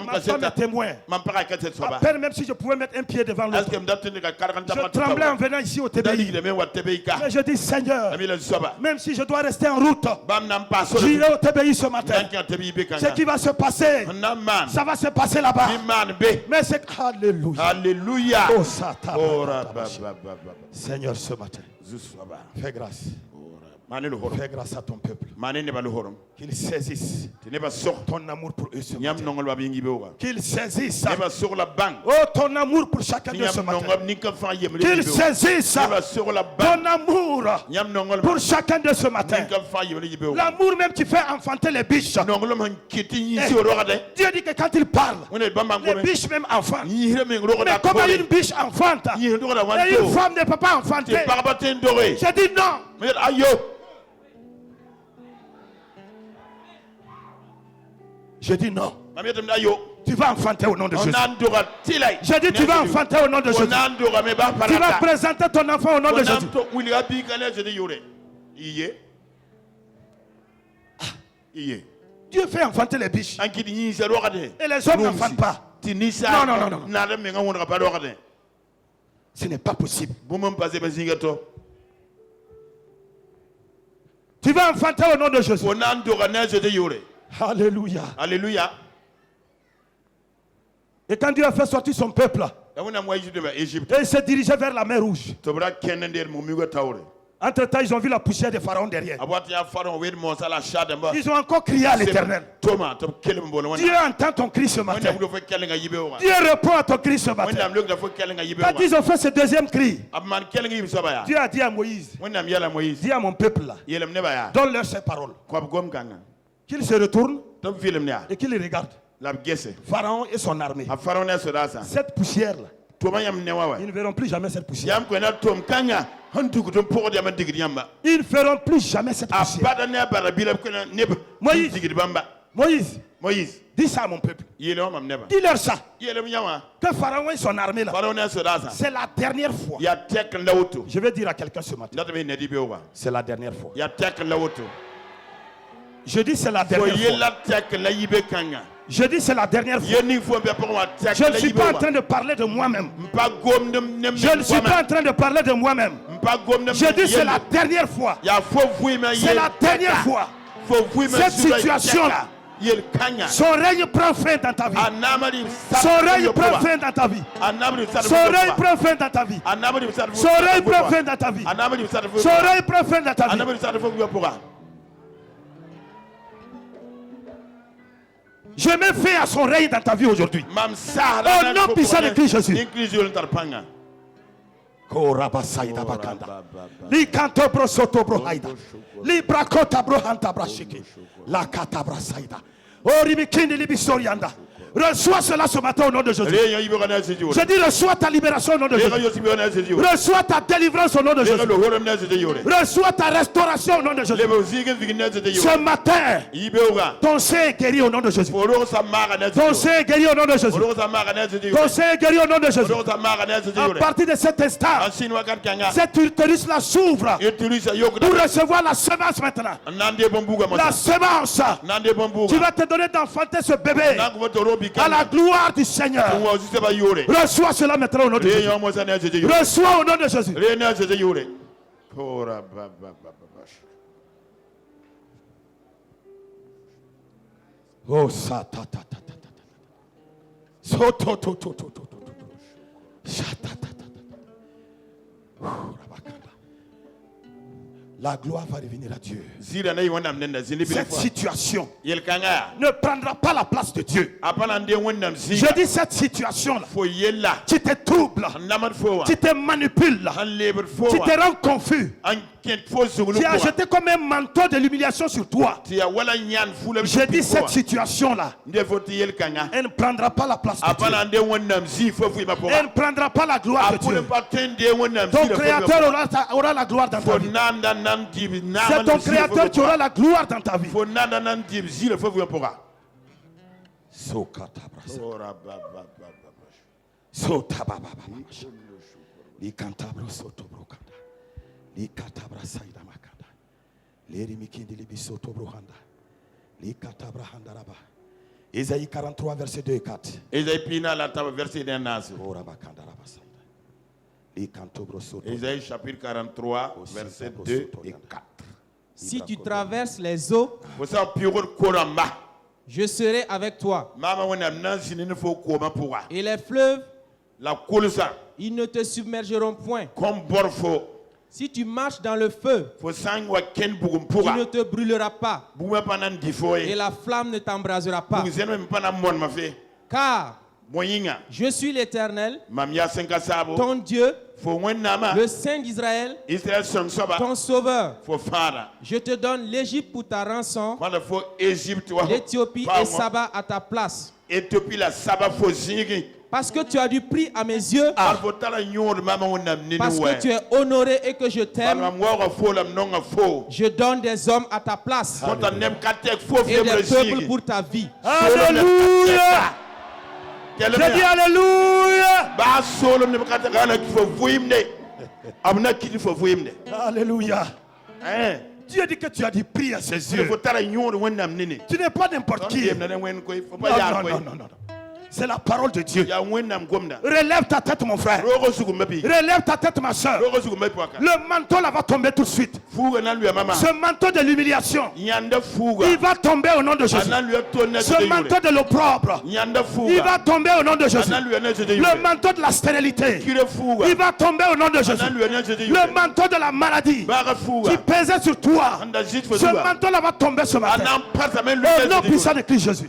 Ma femme est témoin. À peine même si je pouvais mettre un pied devant l'autre, je tremblais en venant ici au TBI. Mais je dis Seigneur, même si je dois rester en route, j'irai au TBI ce matin. Ce qui va se passer, ça va se passer là-bas. Mais c'est Alléluia. Alléluia. Oh, Seigneur, ce matin, fais grâce. Fais grâce à ton peuple. Qu'ils saisissent ton amour pour eux ce matin. Qu'ils saisissent ton amour pour chacun de ce matin. Qu'ils saisissent ton amour pour chacun de ce matin. L'amour même qui fait enfanter les biches. Dieu dit que quand il parle, les biches même enfantent. Mais comment une biche enfante et une femme ne peut pas enfanter? J'ai dit non. Je dis non. Tu vas enfanter au nom de Jésus. J'ai dit tu vas enfanter au nom de Jésus. Tu vas présenter ton enfant au nom de Jésus. Dieu fait enfanter les biches. Et les hommes n'enfantent pas. Non. Ce n'est pas possible. Tu vas enfanter au nom de Jésus. Alléluia. Alléluia. Et quand Dieu a fait sortir son peuple, et il s'est dirigé vers la mer Rouge. Entre-temps, ils ont vu la poussière des pharaons derrière. Ils ont encore crié à l'Éternel. Dieu entend ton cri ce matin. Dieu répond à ton cri ce matin. Quand ils ont fait ce deuxième cri, Dieu a dit à Moïse, dis à mon peuple là, donne-leur ces paroles. Qu'il se retourne et qu'il regarde Pharaon et son armée. Cette poussière là, ils ne verront plus jamais cette poussière. Ils ne feront plus jamais cette poussière. Moïse, dis ça à mon peuple. Dis-leur ça. Que Pharaon et son armée là, c'est la dernière fois. Je vais dire à quelqu'un ce matin, c'est la dernière fois. Je dis c'est la dernière fois. Je dis c'est la dernière fois. Je ne suis pas en train de parler de moi-même. Je ne suis pas en train de parler de moi-même. Je dis c'est la dernière fois. C'est la dernière fois. Cette situation là, son règne prend fin dans ta vie. Son règne prend fin dans ta vie. Son règne prend fin dans ta vie. Son règne prend fin dans ta vie. Son règne prend fin dans ta vie. Je mets fin à son règne dans ta vie aujourd'hui. Au nom puissant de Christ Jésus. Li kanto bro soto bro haida. Li brakota bro hanta brashiki. La katabra saida. Orimi kindi libi sorianda. Reçois cela ce matin au nom de Jésus. Je dis reçois ta libération au nom de Jésus. Reçois ta délivrance au nom de Jésus. Reçois ta restauration au nom de Jésus. Ce matin, ton sein est guéri au nom de Jésus. Ton sein est guéri au nom de Jésus. Ton sein est guéri au nom de Jésus. À partir de cet instant, cet utérus là s'ouvre pour recevoir la semence maintenant. La semence. Tu vas te donner d'enfanter ce bébé à la gloire du Seigneur. Reçois cela maintenant au nom de Jésus. Reçois au nom de Jésus. Oh ça ta ta ta ta ta. So to to to to to. Sha ta ta ta ta. La gloire va revenir à Dieu. Cette situation ne prendra pas la place de Dieu. Je dis cette situation-là, tu te troubles, tu te manipules, tu te rends confus. Tu as jeté comme un manteau de l'humiliation sur toi. Je dis cette situation-là, elle ne prendra pas la place de Dieu. Elle ne prendra pas la gloire de Dieu. Ton Créateur aura la gloire dans ta vie. C'est ton Créateur qui aura la gloire dans ta vie. Ésaïe 43, verset 2 et 4. Ésaïe chapitre 43, verset 2 et 4. Si tu traverses les eaux, je serai avec toi. Et les fleuves, ils ne te submergeront point. Si tu marches dans le feu, tu ne te brûleras pas. Et la flamme ne t'embrasera pas. Car je suis l'Éternel, ton Dieu, le Saint d'Israël, ton Sauveur. Je te donne l'Égypte pour ta rançon, l'Éthiopie et Saba à ta place. Parce que tu as du prix à mes yeux, parce que tu es honoré et que je t'aime, je donne des hommes à ta place et des peuples pour ta vie. Alléluia! Je dis Alléluia. Alléluia. Dieu dit que tu as du prix à ses yeux. Tu n'es pas n'importe qui. Non. C'est la parole de Dieu. Relève ta tête, mon frère. Relève ta tête, ma soeur. Le manteau là va tomber tout de suite. Ce manteau de l'humiliation, il va tomber au nom de Jésus. Ce manteau de l'opprobre, il va tomber au nom de Jésus. Le manteau de la stérilité, il va tomber au nom de Jésus. Le manteau de la maladie qui pesait sur toi, ce manteau là va tomber ce matin. Au nom puissant de Christ Jésus.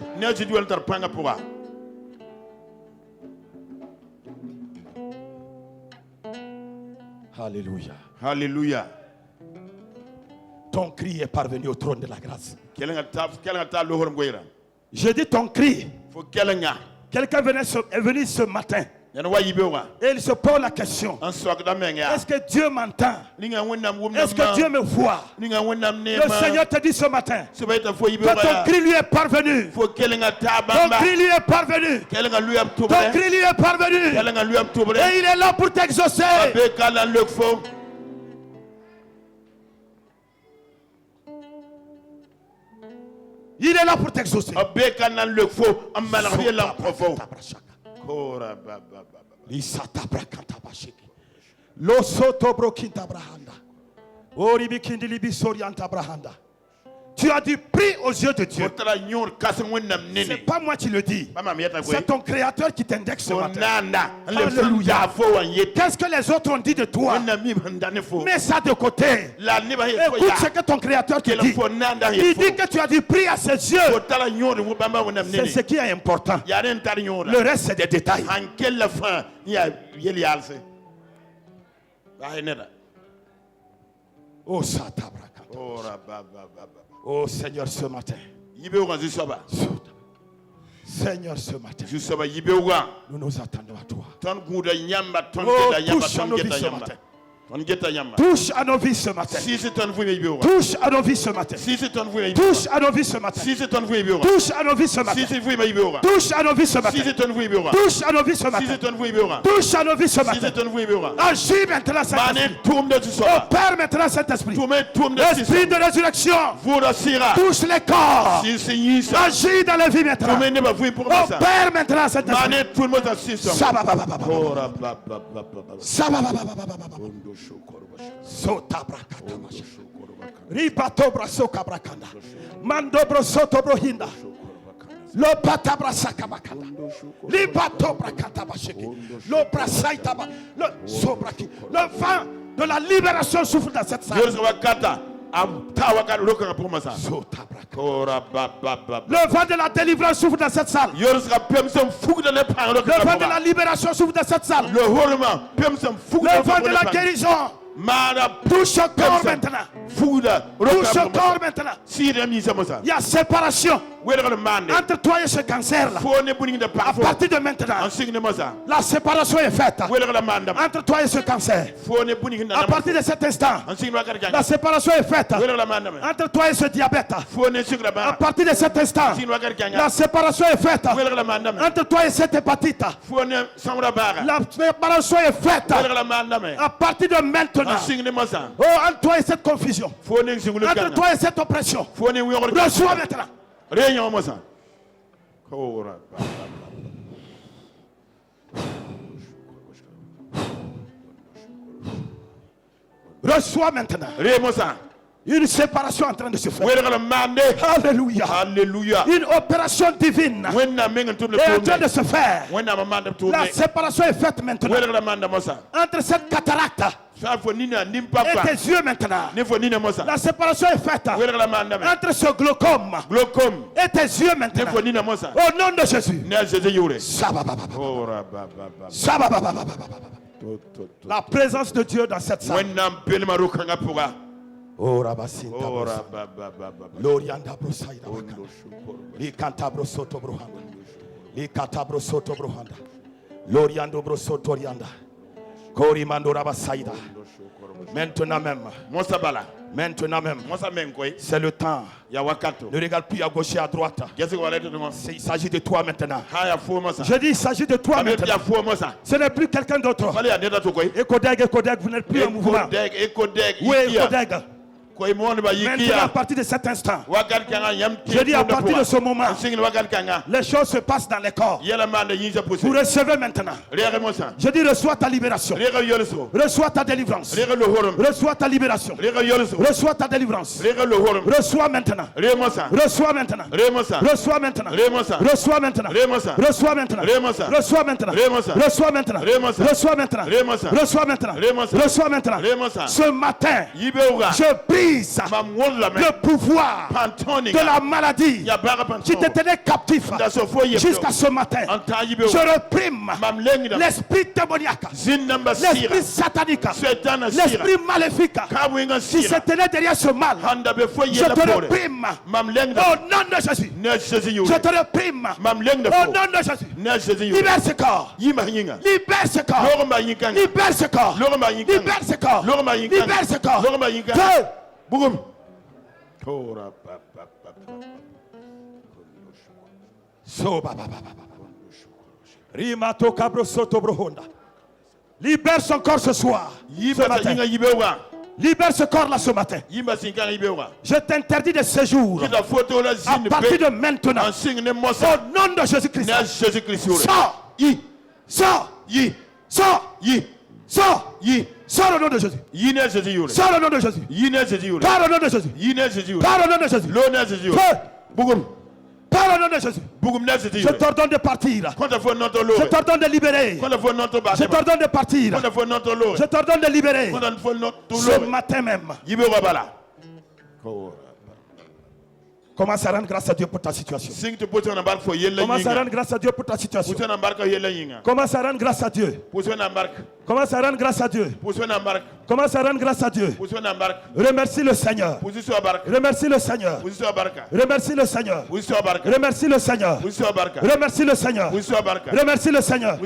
Alléluia. Alléluia. Ton cri est parvenu au trône de la grâce. Je dis ton cri. Quelqu'un est venu ce matin. Et il se pose la question. Est-ce que Dieu m'entend? Est-ce que Dieu me voit? Le Seigneur te dit ce matin que ton cri lui est parvenu. Ton cri lui est parvenu. Ton cri lui est parvenu. Et il est là pour t'exaucer. Il est là pour t'exaucer. Lo soto brokinta brahanda. Ori bikindi libi sorianta brahanda. Tu as du prix aux yeux de Dieu. C'est pas moi qui le dis. C'est ton Créateur qui t'indexe ce matin. Alléluia. Qu'est-ce que les autres ont dit de toi? Mets ça de côté. Écoute ce que ton Créateur te dit. Il dit que tu as du prix à ses yeux. C'est ce qui est important. Le reste, c'est des détails. Oh, Satabra. Oh Seigneur, ce matin. Seigneur, ce matin. Nous nous attendons à toi. Oh, touche à nos vies ce matin. Touche à nos vies ce matin. Touche à nos vies ce matin. Touche à nos vies ce matin. Touche à nos vies ce matin. Touche à nos vies ce matin. Touche à nos vies ce matin. Touche à nos vies ce matin. Agis maintenant, Saint-Esprit. Opère maintenant, Saint-Esprit. L'esprit de résurrection touche les corps. Agis dans les vies maintenant. Opère maintenant, Saint-Esprit. Ripatobra sokabrakanda. Mandobro sotobrohinda. Lo patabra sakabakanda. Lipatobra katabashiki. Lo prasaitaba. Le sobraki. Le vent de la libération souffle dans cette salle. Le vent de la délivrance souffle dans cette salle. Le vent de la libération souffle dans cette salle. Le vent de la guérison touche au corps maintenant. Touche au corps maintenant. Il y a séparation entre toi et ce cancer là. À partir de maintenant, la séparation est faite entre toi et ce cancer. À partir de cet instant, la séparation est faite entre toi et ce diabète. À partir de cet instant, la séparation est faite entre toi et cette hépatite. La séparation est faite à partir de maintenant. Oh, entre toi et cette confusion, entre toi et cette oppression, reçois maintenant. Reçois maintenant. Une séparation en train de se faire. Alléluia. Alléluia. Une opération divine est en train de se faire. La séparation est faite maintenant. Entre cette cataracte et tes yeux maintenant. La séparation est faite entre ce glaucome et tes yeux maintenant. Au nom de Jésus. La présence de Dieu dans cette salle. Oh Rabasin, Lorianda Brosaida, Likanta Brosoto Brohanda, Likata Brosoto Brohanda, Loriando Brosoto Rianda, Korimando Rabasaida. Maintenant même, c'est le temps. Ne regarde plus à gauche et à droite. Il s'agit de toi maintenant. Je dis il s'agit de toi maintenant. Ce n'est plus quelqu'un d'autre. Ekodeg, vous n'êtes plus en mouvement. Oui, Ekodeg. Maintenant, à partir de cet instant, je dis à partir de ce moment, les choses se passent dans les corps. Vous recevez maintenant. Je dis reçois ta libération. Reçois ta délivrance. Reçois ta libération. Reçois ta délivrance. Reçois maintenant. Reçois maintenant. Reçois maintenant. Reçois maintenant. Reçois maintenant. Reçois maintenant. Reçois maintenant. Reçois maintenant. Reçois maintenant. Reçois maintenant. Ce matin, je prie le pouvoir de la maladie qui te tenait captif jusqu'à ce matin. Je réprime l'esprit démoniaque, l'esprit satanique, l'esprit maléfique qui se tenait derrière ce mal. Je te réprime au nom de Jésus. Je te réprime au nom de Jésus. Libère ce corps. Libère ce corps. Libère ce corps. Libère ce corps. Libère ce corps. Boum. Rimato Cabro Soto Brohonda. Libère son corps ce soir. Ce matin. Libère ce corps là ce matin. Je t'interdis de séjour. À partir de maintenant. Au nom de Jésus-Christ. Sors. Sors. Sors. Sors. Sors au nom de Jésus. Sors au nom de Jésus. Parle au nom de Jésus. Parle au nom de Jésus. Parle au nom de Jésus. Je t'ordonne de partir. Je t'ordonne de libérer. Je t'ordonne de partir. Je t'ordonne de libérer. Ce matin même. Commence à rendre grâce à Dieu pour ta situation. Commence à rendre grâce à Dieu pour ta situation. Commence à rendre grâce à Dieu. Commence à rendre grâce à Dieu. Commence à rendre grâce à Dieu. Remercie le Seigneur. Remercie le Seigneur. Remercie le Seigneur. Remercie le Seigneur. Remercie le Seigneur. Remercie le Seigneur.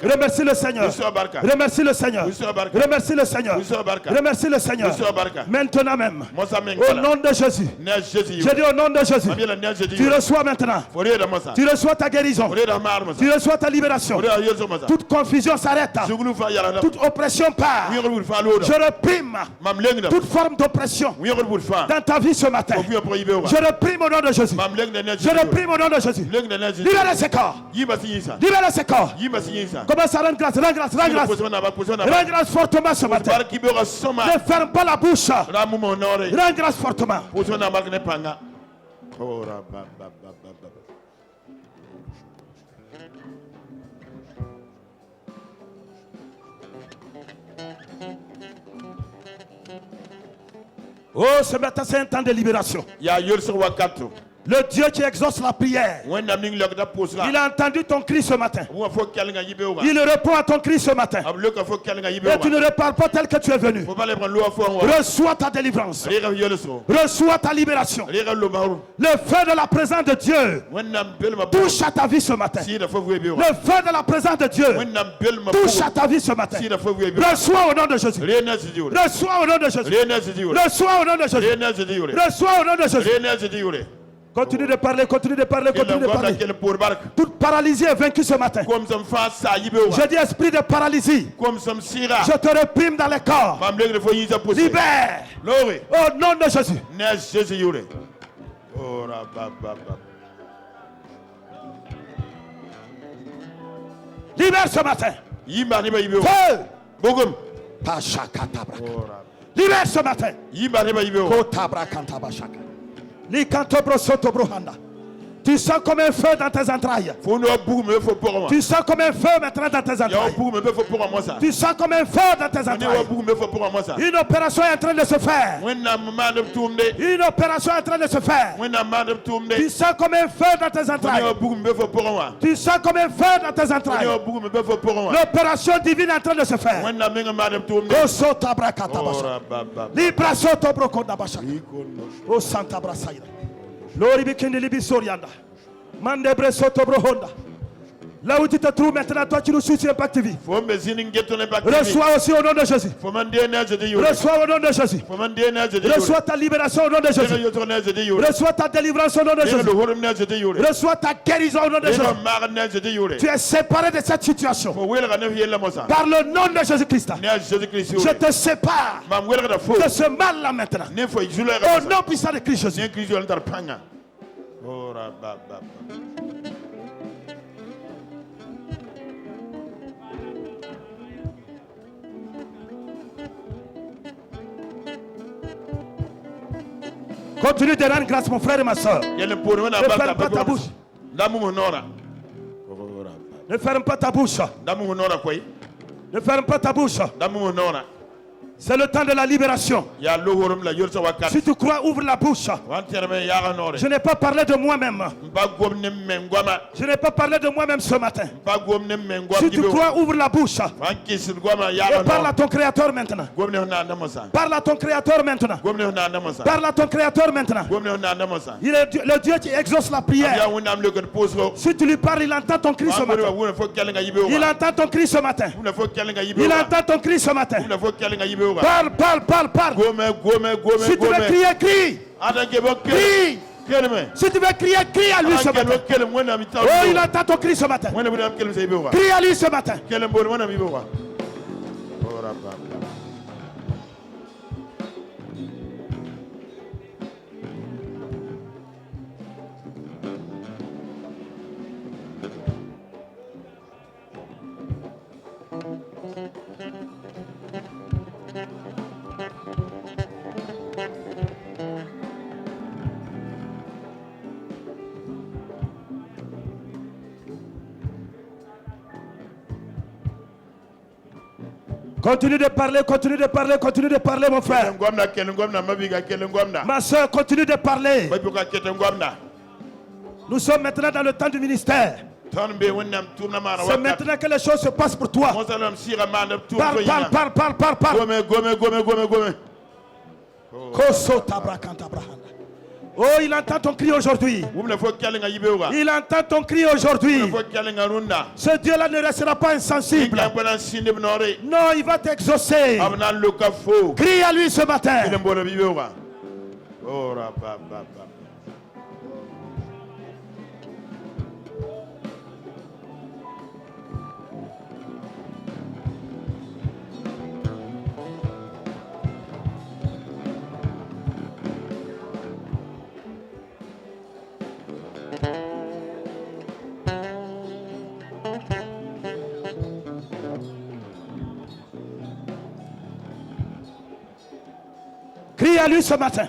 Remercie le Seigneur. Remercie le Seigneur. Remercie le Seigneur. Remercie le Seigneur. Maintenant même. Au nom de Jésus. Je dis au nom de Jésus. Tu reçois maintenant. Tu reçois ta guérison. Tu reçois ta libération. Toute confusion s'arrête. Toute oppression part. Je réprime toute forme d'oppression dans ta vie ce matin. Je réprime au nom de Jésus. Je réprime au nom de Jésus. Libérez ce corps. Libérez ce corps. Commence à rendre grâce. Rends grâce. Rends grâce. Rends grâce fortement ce matin. Ne ferme pas la bouche. Rends grâce fortement. Oh, ce matin, c'est un temps de libération. Le Dieu qui exauce la prière, il a entendu ton cri ce matin. Il répond à ton cri ce matin. Et tu ne repars pas tel que tu es venu. Reçois ta délivrance. Reçois ta libération. Le feu de la présence de Dieu touche à ta vie ce matin. Le feu de la présence de Dieu touche à ta vie ce matin. Reçois au nom de Jésus. Reçois au nom de Jésus. Reçois au nom de Jésus. Reçois au nom de Jésus. Continue de parler, continue de parler, continue de parler. Toute paralysie est vaincue ce matin. Je dis esprit de paralysie. Je te réprime dans les corps. Libère. Au nom de Jésus. Libère ce matin. Feu. Libère ce matin. Tu sens comme un feu dans tes entrailles. Tu sens comme un feu maintenant dans tes entrailles. Tu sens comme un feu dans tes entrailles. Une opération est en train de se faire. Une opération est en train de se faire. Tu sens comme un feu dans tes entrailles. Tu sens comme un feu dans tes entrailles. L'opération divine est en train de se faire. Oh Santa Brasaïda. Lori bikindi libi sorianda. Mandebre soto brohonda. Là où tu te trouves maintenant, toi tu nous suis sur Impact TV. Reçois aussi au nom de Jésus. Reçois au nom de Jésus. Reçois ta libération au nom de Jésus. Reçois ta délivrance au nom de Jésus. Reçois ta guérison au nom de Jésus. Tu es séparé de cette situation. Par le nom de Jésus-Christ. Je te sépare de ce mal-là maintenant. Au nom puissant de Christ Jésus. Continue de rendre grâce, mon frère et ma soeur. Ne ferme pas ta bouche. Ne ferme pas ta bouche. Ne ferme pas ta bouche. C'est le temps de la libération. Si tu crois, ouvre la bouche. Je n'ai pas parlé de moi-même. Je n'ai pas parlé de moi-même ce matin. Si tu crois, ouvre la bouche. Et parle à ton Créateur maintenant. Parle à ton Créateur maintenant. Parle à ton Créateur maintenant. Il est le Dieu qui exauce la prière. Si tu lui parles, il entend ton cri ce matin. Il entend ton cri ce matin. Il entend ton cri ce matin. Parle. Si tu veux crier, crie. Crie. Si tu veux crier, crie à lui ce matin. Oh, il entend ton cri ce matin. Crie à lui ce matin. Continue de parler, continue de parler, continue de parler, mon frère. Ma soeur, continue de parler. Nous sommes maintenant dans le temps du ministère. C'est maintenant que les choses se passent pour toi. Parle. Oh, il entend ton cri aujourd'hui. Il entend ton cri aujourd'hui. Ce Dieu-là ne restera pas insensible. Non, il va t'exaucer. Crie à lui ce matin. Crie à lui ce matin.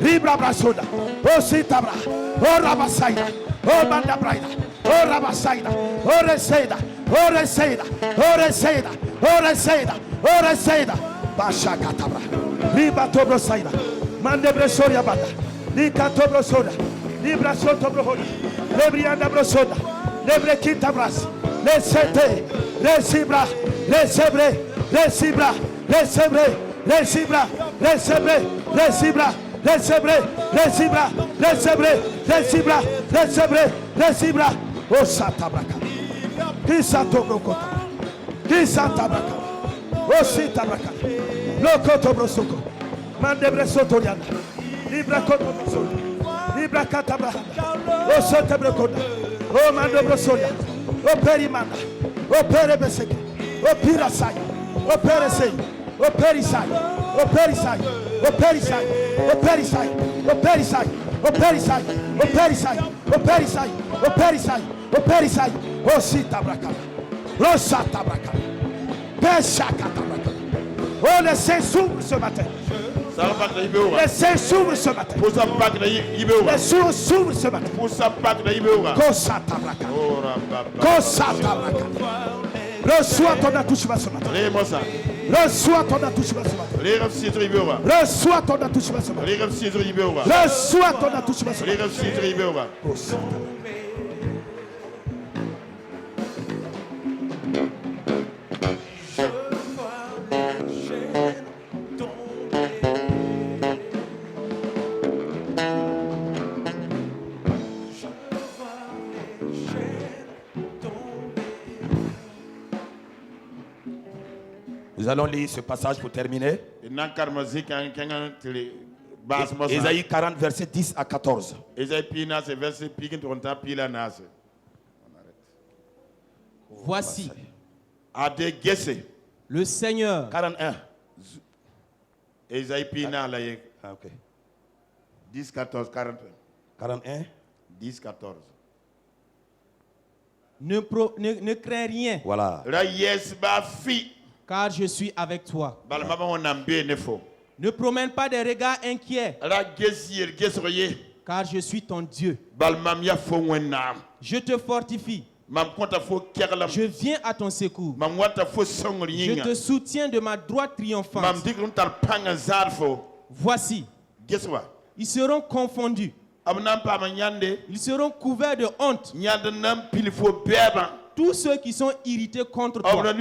Ribra brasoda. Oh sitabra. Oh rabasaida. Oh banda braida. Oh rabasaida. Oh reseda. Oh reseda. Oh reseda. Oh reseda. Oh reseda. Bashaka tabra. Riba tobro saida. Mande bresoria banda. Lika tobro soda. Libra soto brohoda. Lebrianda brosoda. Lebre kita bras. Les sete. Les sibra. Les sebre. Les sibra. Les sebre. Les sibra. Les sebre. Les sibra. Les sebre. Les sibra. Les sebre. Les sibra. Les sebre. Les sibra. Oh satabraka. Qui satobrokota. Qui satabraka. Oh sitabraka. Lokoto brosoko. Mandebre sotoriana. Libra koto brosoko. Libra katabra. Oh satabrokota. Oh mandebre soya. Oh perimanda. Oh perebeseke. Oh pirasai. Oh peresei. Oh perisai. Oh perisai. Oh perisai. Oh perisai. Oh perisai. Oh perisai. Oh perisai. Oh perisai. Oh perisai. Oh perisai. Oh sitabraka. Oh satabraka. Peshakabraka. Oh, les saints s'ouvrent ce matin. Les saints s'ouvrent ce matin. Les saints s'ouvrent ce matin. Kosatabraka. Kosatabraka. Reçois ton attouchement ce matin. Reçois ton attouchement ce matin. Reçois ton attouchement ce matin. Reçois ton attouchement ce matin. Nous allons lire ce passage pour terminer. Ésaïe 40, versets 10 à 14. Voici, le Seigneur 41. Ésaïe 10, 14, 41. 41. 10, 14. ne crains rien, Voilà. car je suis avec toi. Ne promène pas des regards inquiets, car je suis ton Dieu. Je te fortifie. Je viens à ton secours. Je te soutiens de ma droite triomphante. Voici, ils seront confondus. Ils seront couverts de honte. Tous ceux qui sont irrités contre toi.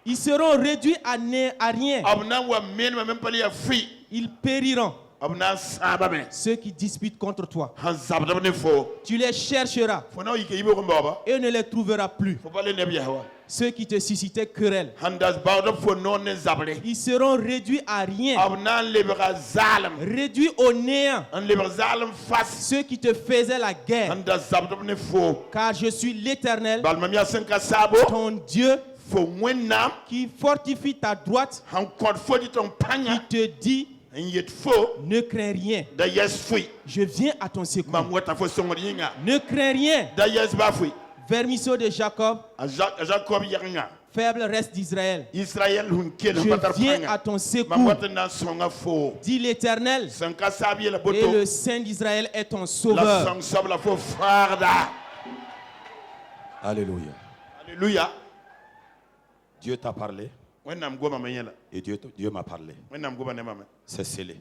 Ils seront réduits à rien. Ils périront. Ceux qui disputent contre toi. Tu les chercheras et ne les trouveras plus. Ceux qui te suscitaient querelle, ils seront réduits à rien, réduits au néant. Ceux qui te faisaient la guerre, car je suis l'Éternel, ton Dieu, qui fortifie ta droite, qui te dit: ne crains rien. Je viens à ton secours. Ne crains rien. Vermisseau de Jacob, faible reste d'Israël. Je viens à ton secours. Dit l'Éternel, et le Saint d'Israël est ton sauveur. Alléluia. Alléluia. Dieu t'a parlé. Et Dieu m'a parlé. C'est scellé.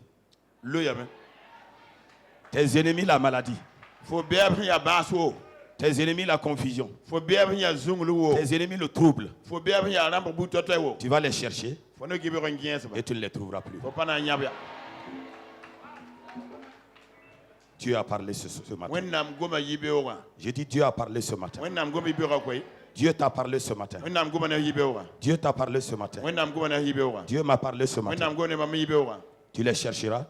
Tes ennemis, la maladie. Tes ennemis, la confusion. Tes ennemis, le trouble. Tu vas les chercher et tu ne les trouveras plus. Dieu a parlé ce matin. J'ai dit Dieu a parlé ce matin. Dieu t'a parlé ce matin. Dieu t'a parlé ce matin. Dieu m'a parlé ce matin. Tu les chercheras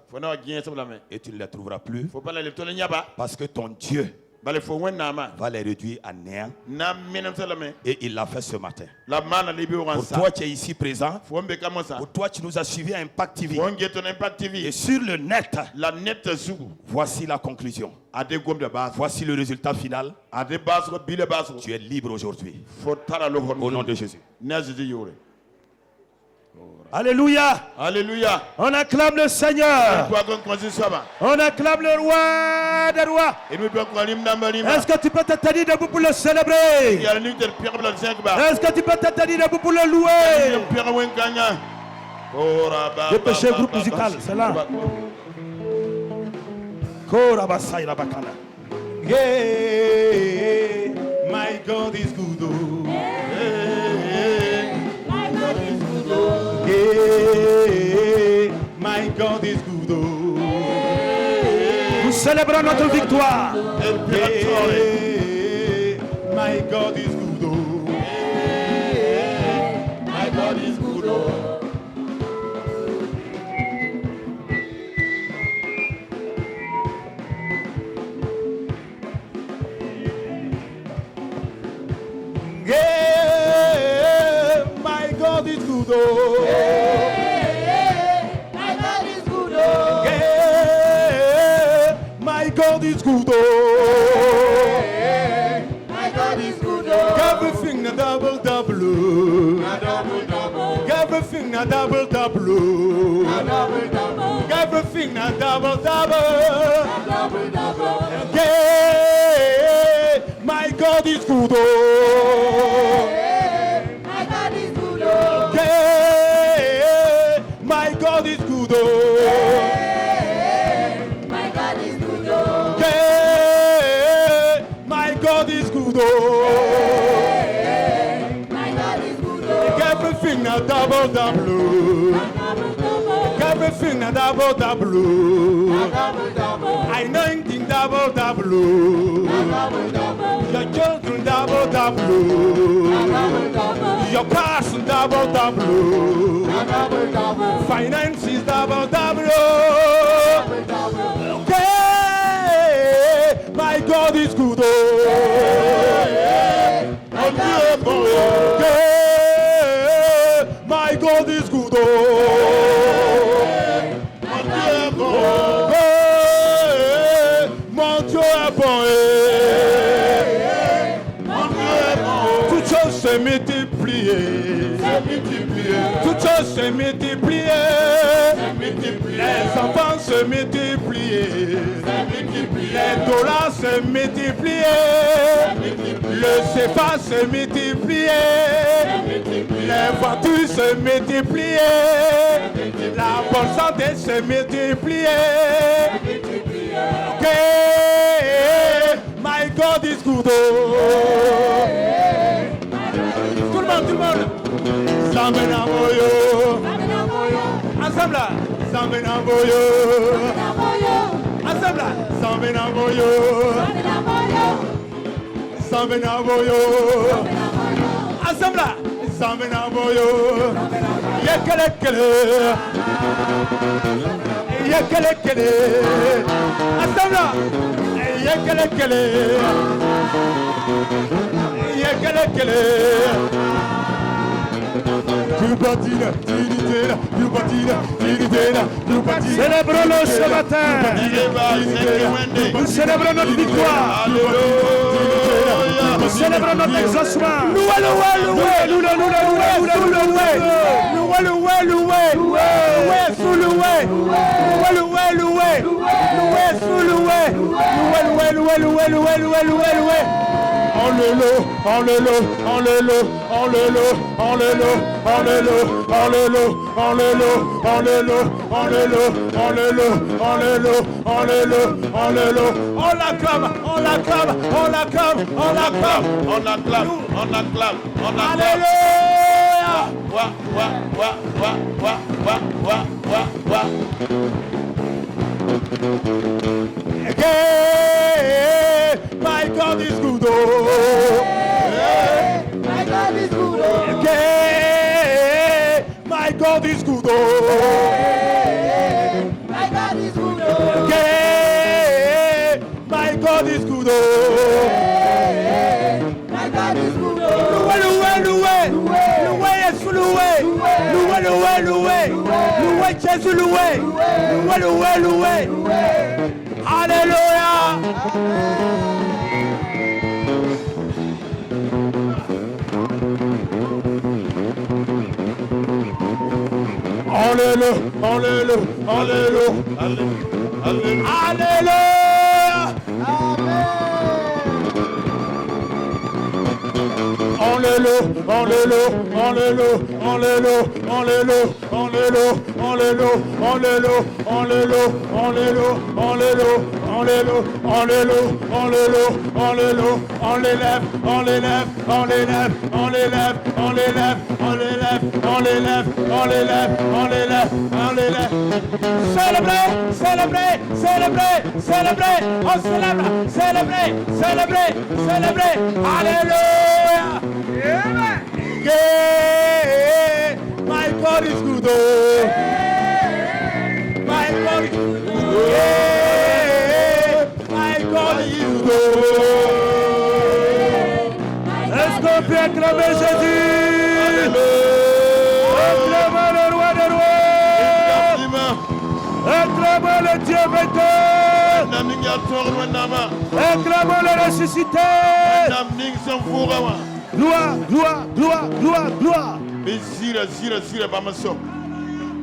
et tu ne les trouveras plus. Parce que ton Dieu va les réduire à néant. Et il l'a fait ce matin. Pour toi, tu es ici présent. Pour toi, tu nous as suivis à Impact TV. Et sur le net, voici la conclusion. Voici le résultat final. Tu es libre aujourd'hui. Au nom de Jésus. Alléluia. Alléluia. On acclame le Seigneur. On acclame le roi des rois. Est-ce que tu peux te tenir debout pour le célébrer? Est-ce que tu peux te tenir debout pour le louer? Je peux chez le groupe musical, c'est là. Yeah, my God is good. Yeah, my God is good. Nous célébrons notre victoire. Yeah, my God is good. My God is good. Yeah, my God is good. Yeah, my God is good. My God is good. Everything a double double. Everything a double double. Everything a double double. Yeah, my God is good. My God is good. Yeah, my God is good. My God is good. Yeah, my God is good. My God is good. Everything a double double. Everything a double double. Anointing double double. Your children double double. Your cars double double. Finances double double. Okay, my God is good. Okay, my God is good. Mon Dieu est bon. Toutes choses se multiplient. Toutes choses se multiplient. Les enfants se multiplient. Les dollars se multiplient. Le CFA se multiplient. Les voitures se multiplient. La bonne santé se multiplient. Okay, my God is good. Tout le monde. Samenamoyo. Ensemble. Samenamoyo. Ensemble. Samenamoyo. Samenamoyo. Ensemble. Samenamoyo. Yekele. Yekele. Ensemble. Yekele. Célébrons-le ce matin. Nous célébrons notre victoire. Nous célébrons notre exaucement. Yeah, my God is good. My God is good. Yeah, my God is good. My God is good. Yeah, my God is good. My God is good. Loué Jésus, loué. Alléluia. Alléluia. Célébrer. Alléluia. Yeah. My God is good. My God is good. Yeah. My God is good. Est-ce qu'on peut acclamer Jésus? Acclamez le roi des rois. Acclamez le Dieu vainqueur. Acclamez le ressuscité. Gloire.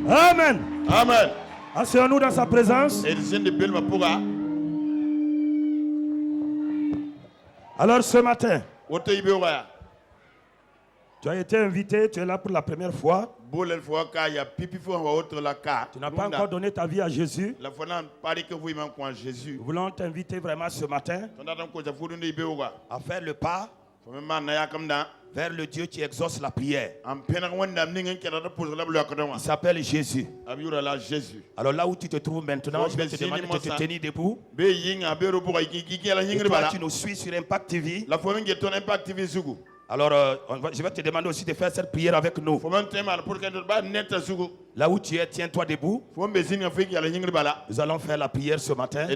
Amen. Asseyons-nous dans sa présence. Alors ce matin, tu as été invité, tu es là pour la première fois. Tu n'as pas encore donné ta vie à Jésus. Nous voulons t'inviter vraiment ce matin à faire le pas vers le Dieu qui exauce la prière. Il s'appelle Jésus. Alors là où tu te trouves maintenant, je vais te demander de te tenir debout. Et toi, tu nous suis sur Impact TV. Alors, je vais te demander aussi de faire cette prière avec nous. Là où tu es, tiens-toi debout. Nous allons faire la prière ce matin.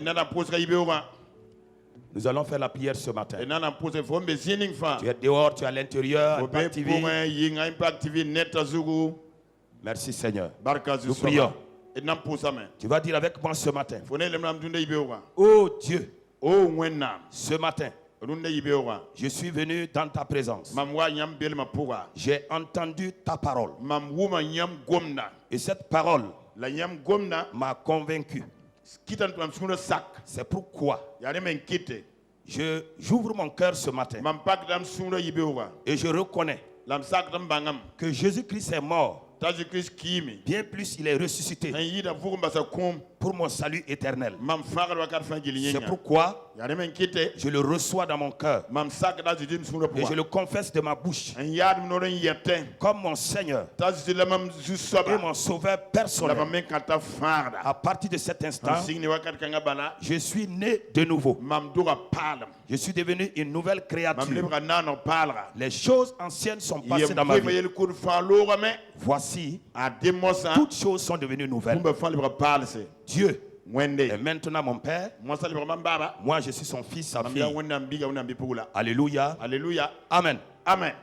Tu es dehors, tu es à l'intérieur. Impact TV. Merci Seigneur. Nous prions. Tu vas dire avec moi ce matin. Oh Dieu, ce matin, je suis venu dans ta présence. J'ai entendu ta parole. Et cette parole m'a convaincu. C'est pourquoi j'ouvre mon cœur ce matin et je reconnais que Jésus-Christ est mort. Bien plus, il est ressuscité pour mon salut éternel. C'est pourquoi je le reçois dans mon cœur et je le confesse de ma bouche comme mon Seigneur et mon Sauveur personnel. À partir de cet instant, je suis né de nouveau. Je suis devenu une nouvelle créature. Les choses anciennes sont passées dans ma vie. Voici, toutes choses sont devenues nouvelles. Dieu est maintenant mon Père. Moi, je suis son fils, sa fille. Alléluia. Alléluia. Amen. Amen.